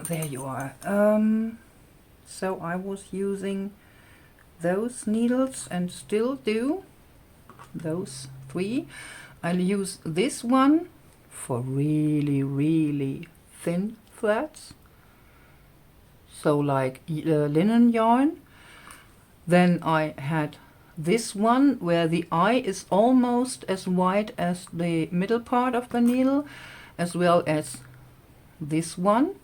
There you are. So I was using those needles and still do, those 3. I'll use this one for really, really thin threads, so like linen yarn. Then I had this one where the eye is almost as wide as the middle part of the needle, as well as this one.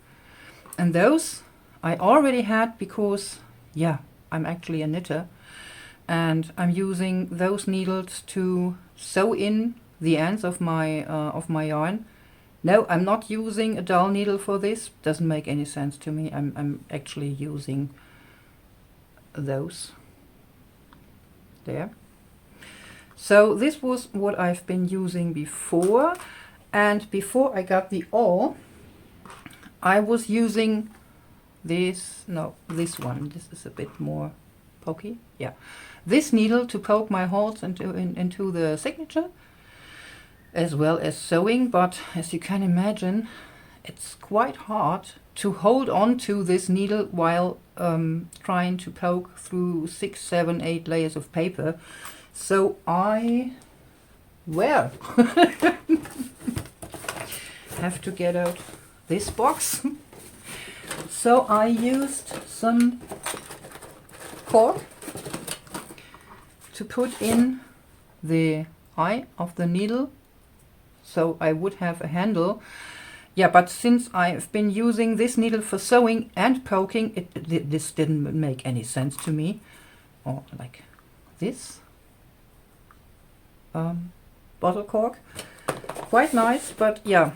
And those I already had because, yeah, I'm actually a knitter, and I'm using those needles to sew in the ends of my yarn. No, I'm not using a dull needle for this. Doesn't make any sense to me. I'm actually using those there. So this was what I've been using before, and before I got the awl, I was using this one. This is a bit more pokey, yeah. This needle to poke my holes into the signature, as well as sewing, but as you can imagine, it's quite hard to hold on to this needle while trying to poke through 6, 7, 8 layers of paper. So I, well, have to get out this box. So I used some cork to put in the eye of the needle, so I would have a handle. Yeah, but since I've been using this needle for sewing and poking, this didn't make any sense to me. Or like this bottle cork. Quite nice, but yeah,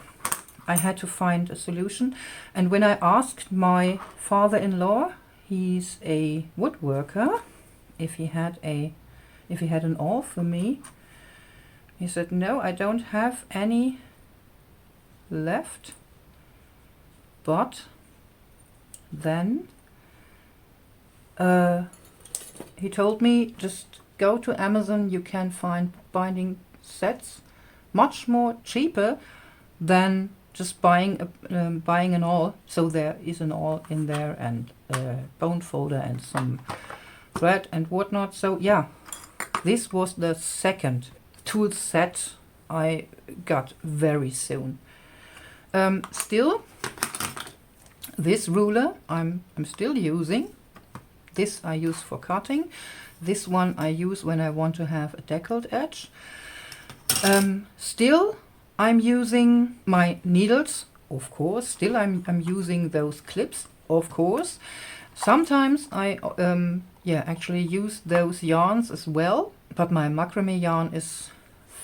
I had to find a solution. And when I asked my father-in-law, he's a woodworker, if he had an awl for me, he said, no, I don't have any left. But then he told me, just go to Amazon, you can find binding sets much more cheaper than just buying an awl. So there is an awl in there, and a bone folder and some thread and whatnot. So yeah, this was the second tool set I got very soon. Still, this ruler I'm still using. This I use for cutting. This one I use when I want to have a deckled edge. Still, I'm using my needles, of course. Still, I'm using those clips, of course. Sometimes I actually use those yarns as well, but my macrame yarn is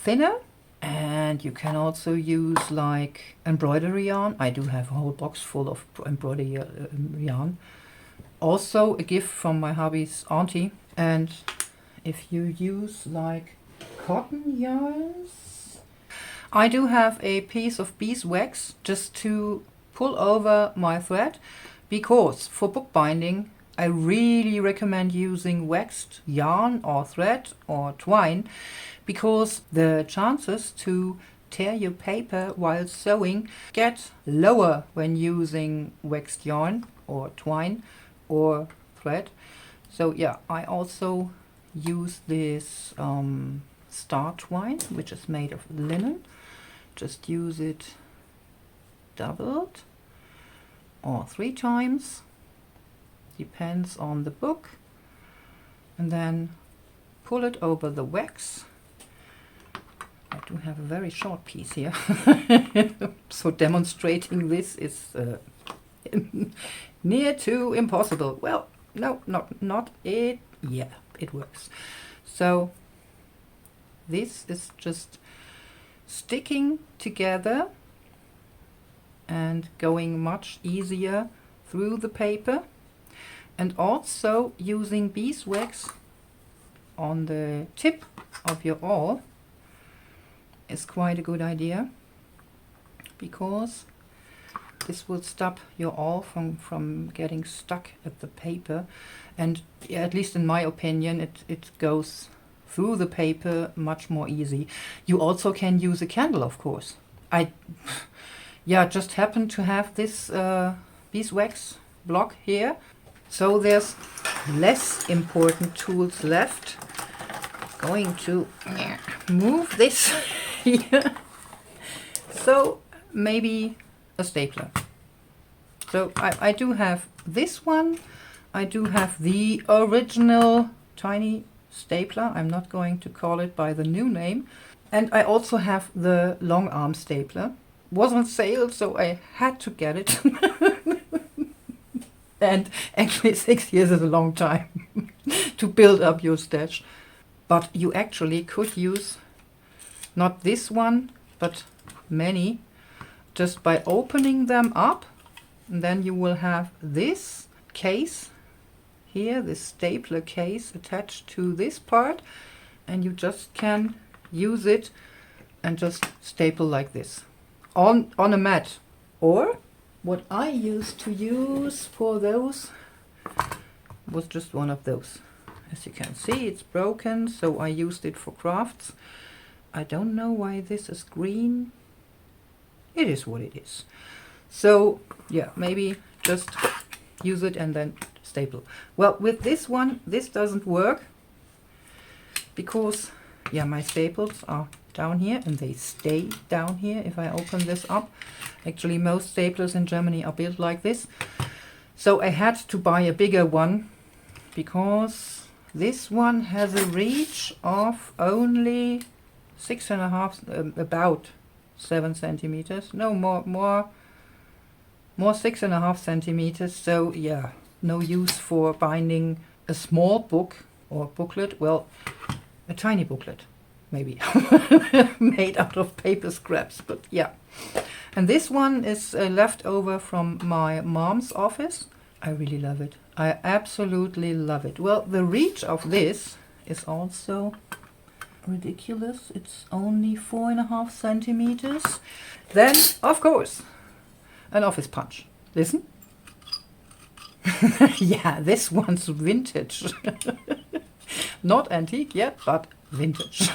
thinner. And you can also use like embroidery yarn. I do have a whole box full of embroidery yarn. Also a gift from my hubby's auntie. And if you use like cotton yarns, I do have a piece of beeswax just to pull over my thread, because for bookbinding I really recommend using waxed yarn or thread or twine, because the chances to tear your paper while sewing get lower when using waxed yarn or twine or thread. So yeah, I also use this star twine, which is made of linen. Just use it doubled or 3 times, depends on the book, and then pull it over the wax. I do have a very short piece here, so demonstrating this is near to impossible. Well, no, not it. Yeah, it works. So this is just sticking together and going much easier through the paper, and also using beeswax on the tip of your awl is quite a good idea, because this will stop your awl from getting stuck at the paper, and at least in my opinion it goes through the paper much more easy. You also can use a candle, of course. I just happen to have this beeswax block here, so there's less important tools left. Going to move this here. So maybe a stapler. So I do have this one. I do have the original tiny stapler. I'm not going to call it by the new name. And I also have the long arm stapler. Was on sale, so I had to get it. And actually 6 years is a long time to build up your stash. But you actually could use not this one, but many, just by opening them up. And then you will have this case here, this stapler case attached to this part, and you just can use it and just staple like this on a mat. Or what I used to use for those was just one of those. As you can see, it's broken, so I used it for crafts. I don't know why this is green. It is what it is. So yeah, maybe just use it and then staple. Well, with this one, this doesn't work because yeah, my staples are down here and they stay down here if I open this up. Actually, most staplers in Germany are built like this. So I had to buy a bigger one because this one has a reach of only 6.5, about 7 centimeters. No, more 6.5 centimeters. So yeah, no use for binding a small book or booklet. Well, a tiny booklet, maybe, made out of paper scraps, but yeah. And this one is left over from my mom's office. I really love it. I absolutely love it. Well, the reach of this is also ridiculous. It's only 4.5 centimeters. Then, of course, an office punch. Listen. Yeah, this one's vintage. Not antique yet, but vintage.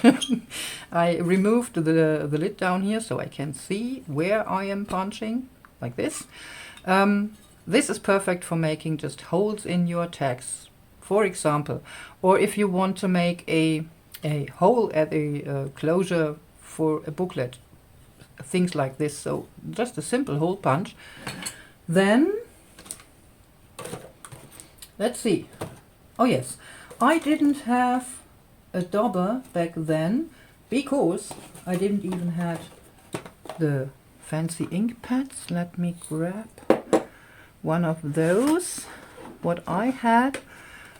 I removed the lid down here so I can see where I am punching, like this. This is perfect for making just holes in your text, for example, or if you want to make a hole at a closure for a booklet, things like this. So just a simple hole punch. Then let's see. Oh yes, I didn't have a dauber back then because I didn't even have the fancy ink pads. Let me grab one of those. What I had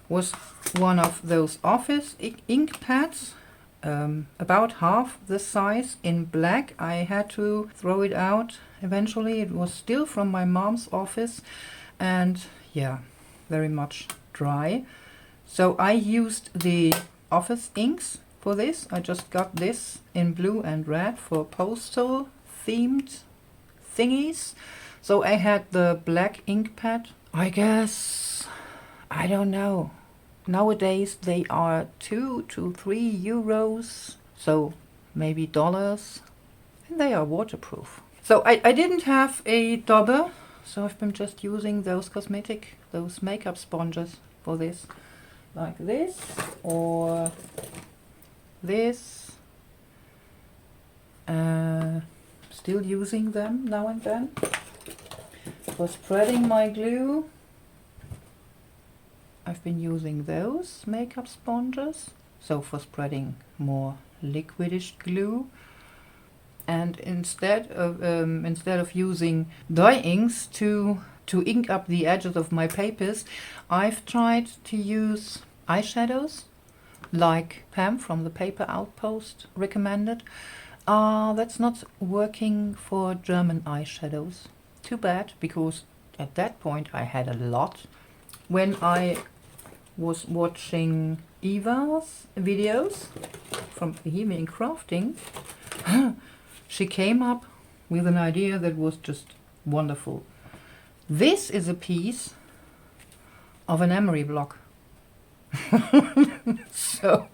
was one of those office ink pads, about half the size, in black. I had to throw it out eventually. It was still from my mom's office and yeah, very much dry. So I used the office inks for this. I just got this in blue and red for postal themed thingies. So I had the black ink pad. I guess, I don't know. Nowadays they are 2 to 3 euros, so maybe dollars, and they are waterproof. So I didn't have a dauber, so I've been just using those those makeup sponges for this, like this or this. Still using them now and then. For spreading my glue, I've been using those makeup sponges. So for spreading more liquidish glue, and instead of using dye inks to ink up the edges of my papers, I've tried to use eyeshadows, like Pam from the Paper Outpost recommended. That's not working for German eyeshadows. Too bad, because at that point I had a lot. When I was watching Eva's videos from Bohemian Crafting, she came up with an idea that was just wonderful. This is a piece of an emery block. So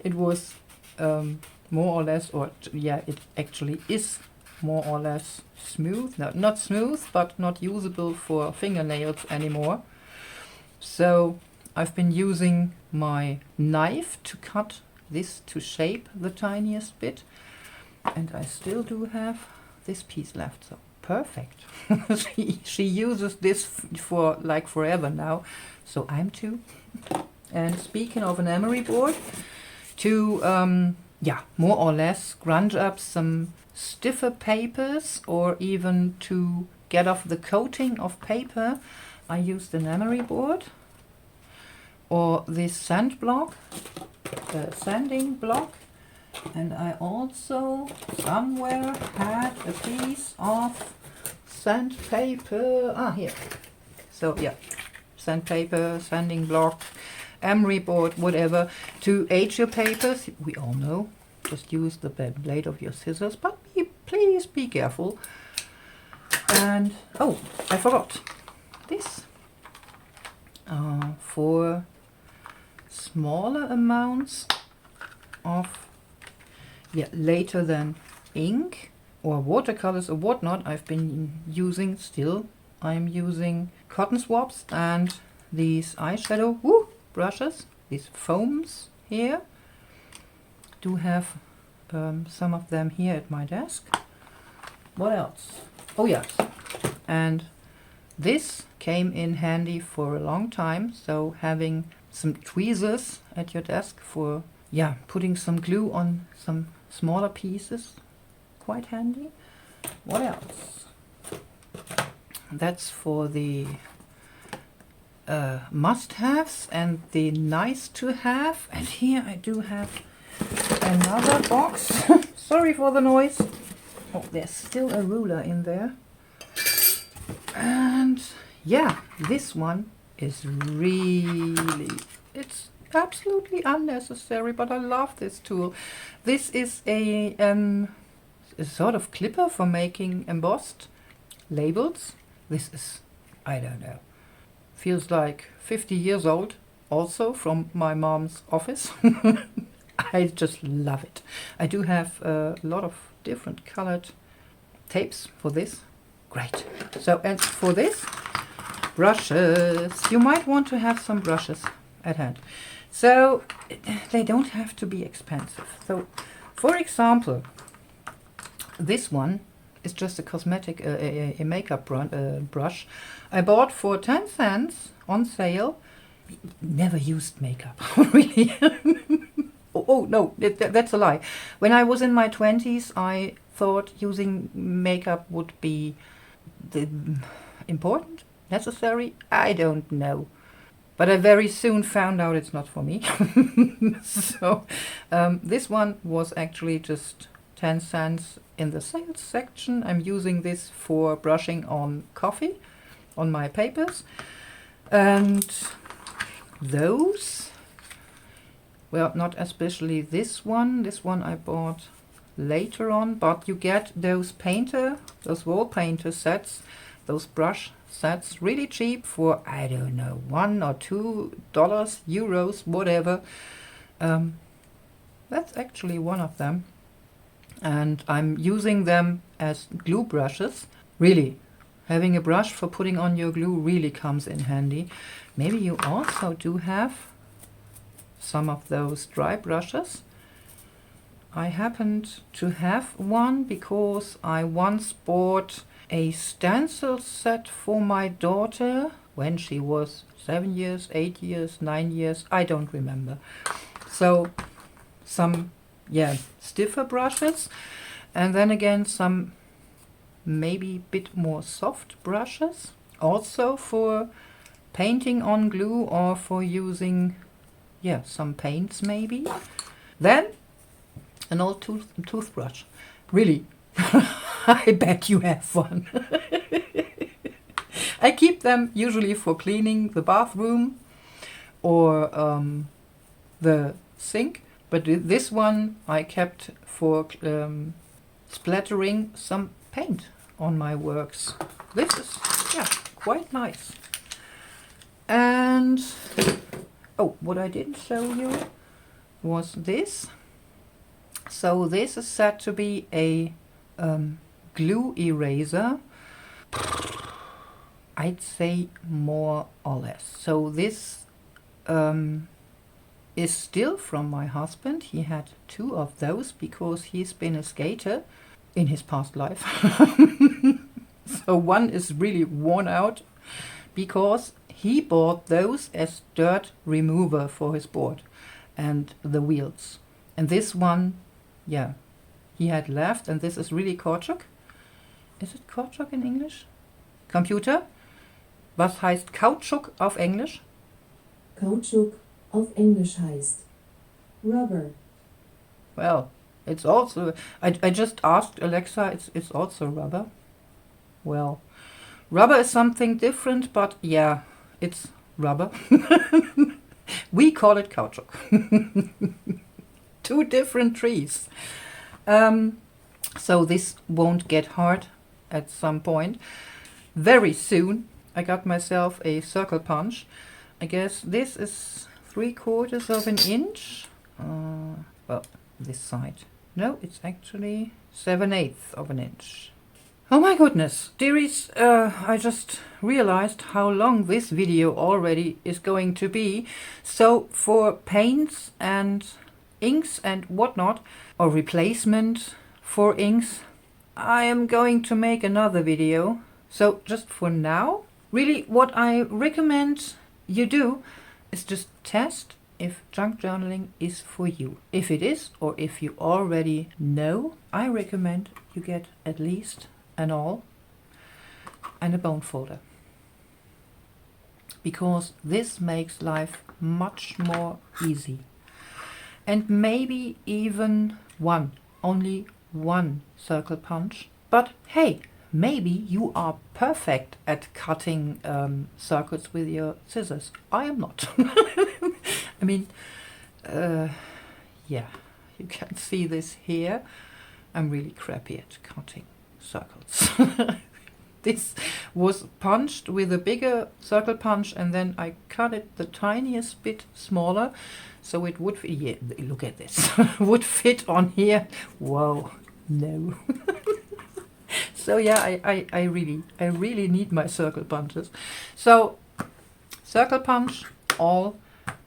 it was more or less, or yeah, it actually is more or less smooth. No, not smooth, but not usable for fingernails anymore. So I've been using my knife to cut this to shape the tiniest bit, and I still do have this piece left, so perfect. she uses this for like forever now, so I'm too. And speaking of an emery board, to yeah, more or less grunge up some stiffer papers, or even to get off the coating of paper, I used an emery board or this sand block, sanding block, and I also somewhere had a piece of sandpaper. Here. So yeah, sandpaper, sanding block, emery board, whatever, to age your papers. We all know, just use the blade of your scissors, but please be careful. And oh, I forgot this, for smaller amounts of, yeah, later than ink or watercolors or whatnot. I've been using, still I'm using cotton swabs and these eyeshadow brushes, these foams here. Do have some of them here at my desk. What else? Oh yes, and this came in handy for a long time, so having some tweezers at your desk for, yeah, putting some glue on some smaller pieces, quite handy. What else? That's for the must-haves and the nice-to-have. And here I do have another box. Sorry for the noise. Oh, there's still a ruler in there. And yeah, this one is really, it's absolutely unnecessary, but I love this tool. This is a sort of clipper for making embossed labels. This is, I don't know, feels like 50 years old, also from my mom's office. I just love it. I do have a lot of different colored tapes for this. Great. So, and for this, brushes. You might want to have some brushes at hand. So they don't have to be expensive. So, for example, this one is just a cosmetic, a makeup brush I bought for 10 cents on sale. Never used makeup, really. Oh no, that's a lie. When I was in my 20s, I thought using makeup would be important, necessary. I don't know. But I very soon found out it's not for me. So this one was actually just 10 cents in the sales section. I'm using this for brushing on coffee, on my papers. And those, well, not especially this one. This one I bought later on, but you get those wall painter sets, those brush sets, really cheap for, I don't know, $1 or $2, euros, whatever. That's actually one of them. And I'm using them as glue brushes. Really, having a brush for putting on your glue really comes in handy. Maybe you also do have some of those dry brushes. I happened to have one because I once bought a stencil set for my daughter when she was 7 years, 8 years, 9 years, I don't remember. So some, yeah, stiffer brushes, and then again some maybe a bit more soft brushes, also for painting on glue or for using, yeah, some paints maybe. Then an old toothbrush. Really, I bet you have one. I keep them usually for cleaning the bathroom or the sink, but this one I kept for splattering some paint on my works. This is, yeah, quite nice. And oh, what I didn't show you was this. So this is said to be a glue eraser. I'd say more or less. So this is still from my husband. He had 2 of those because he's been a skater in his past life. So one is really worn out because he bought those as dirt remover for his board and the wheels. And this one, yeah, he had left, and this is really Kautschuk. Is it Kautschuk in English? Computer? Was heißt Kautschuk auf Englisch?
Kautschuk auf Englisch heißt rubber.
Well, it's also, I just asked Alexa, it's also rubber. Well, rubber is something different, but yeah, it's rubber. We call it Kautschuk. 2 different trees. So this won't get hard at some point. Very soon I got myself a circle punch. I guess this is 3/4 of an inch. Well, this side. No, it's actually 7/8 of an inch. Oh my goodness, dearies, I just realized how long this video already is going to be. So for paints and inks and whatnot, or replacement for inks, I am going to make another video. So just for now, really what I recommend you do is just test if junk journaling is for you. If it is, or if you already know, I recommend you get at least an awl and a bone folder, because this makes life much more easy. And maybe even only one circle punch. But hey, maybe you are perfect at cutting circles with your scissors. I am not. I mean, yeah, you can see this here. I'm really crappy at cutting circles. This was punched with a bigger circle punch, and then I cut it the tiniest bit smaller, so it would, yeah, look at this, would fit on here. Whoa, no. So yeah, I really need my circle punches. So circle punch, awl,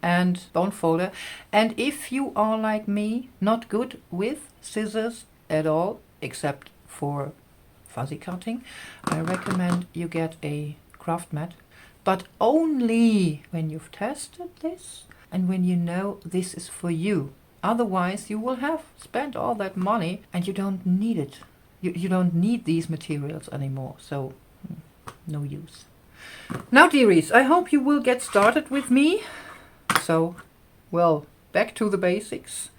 and bone folder. And if you are like me, not good with scissors at all, except for fuzzy cutting, I recommend you get a craft mat, but only when you've tested this and when you know this is for you. Otherwise you will have spent all that money and you don't need it. You don't need these materials anymore, so no use. Now dearies, I hope you will get started with me. So, well, back to the basics.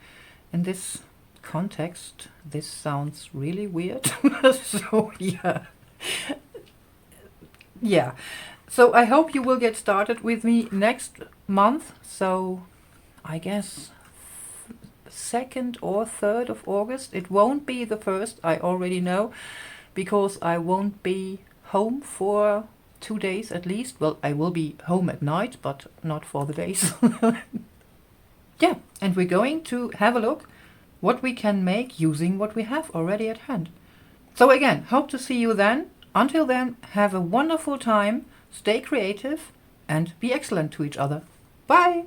In this context, this sounds really weird. So yeah, so I hope you will get started with me next month. So I guess 2nd or 3rd of August. It won't be the 1st, I already know, because I won't be home for 2 days at least. Well, I will be home at night, but not for the days. Yeah, and we're going to have a look what we can make using what we have already at hand. So again, hope to see you then. Until then, have a wonderful time, stay creative, and be excellent to each other. Bye!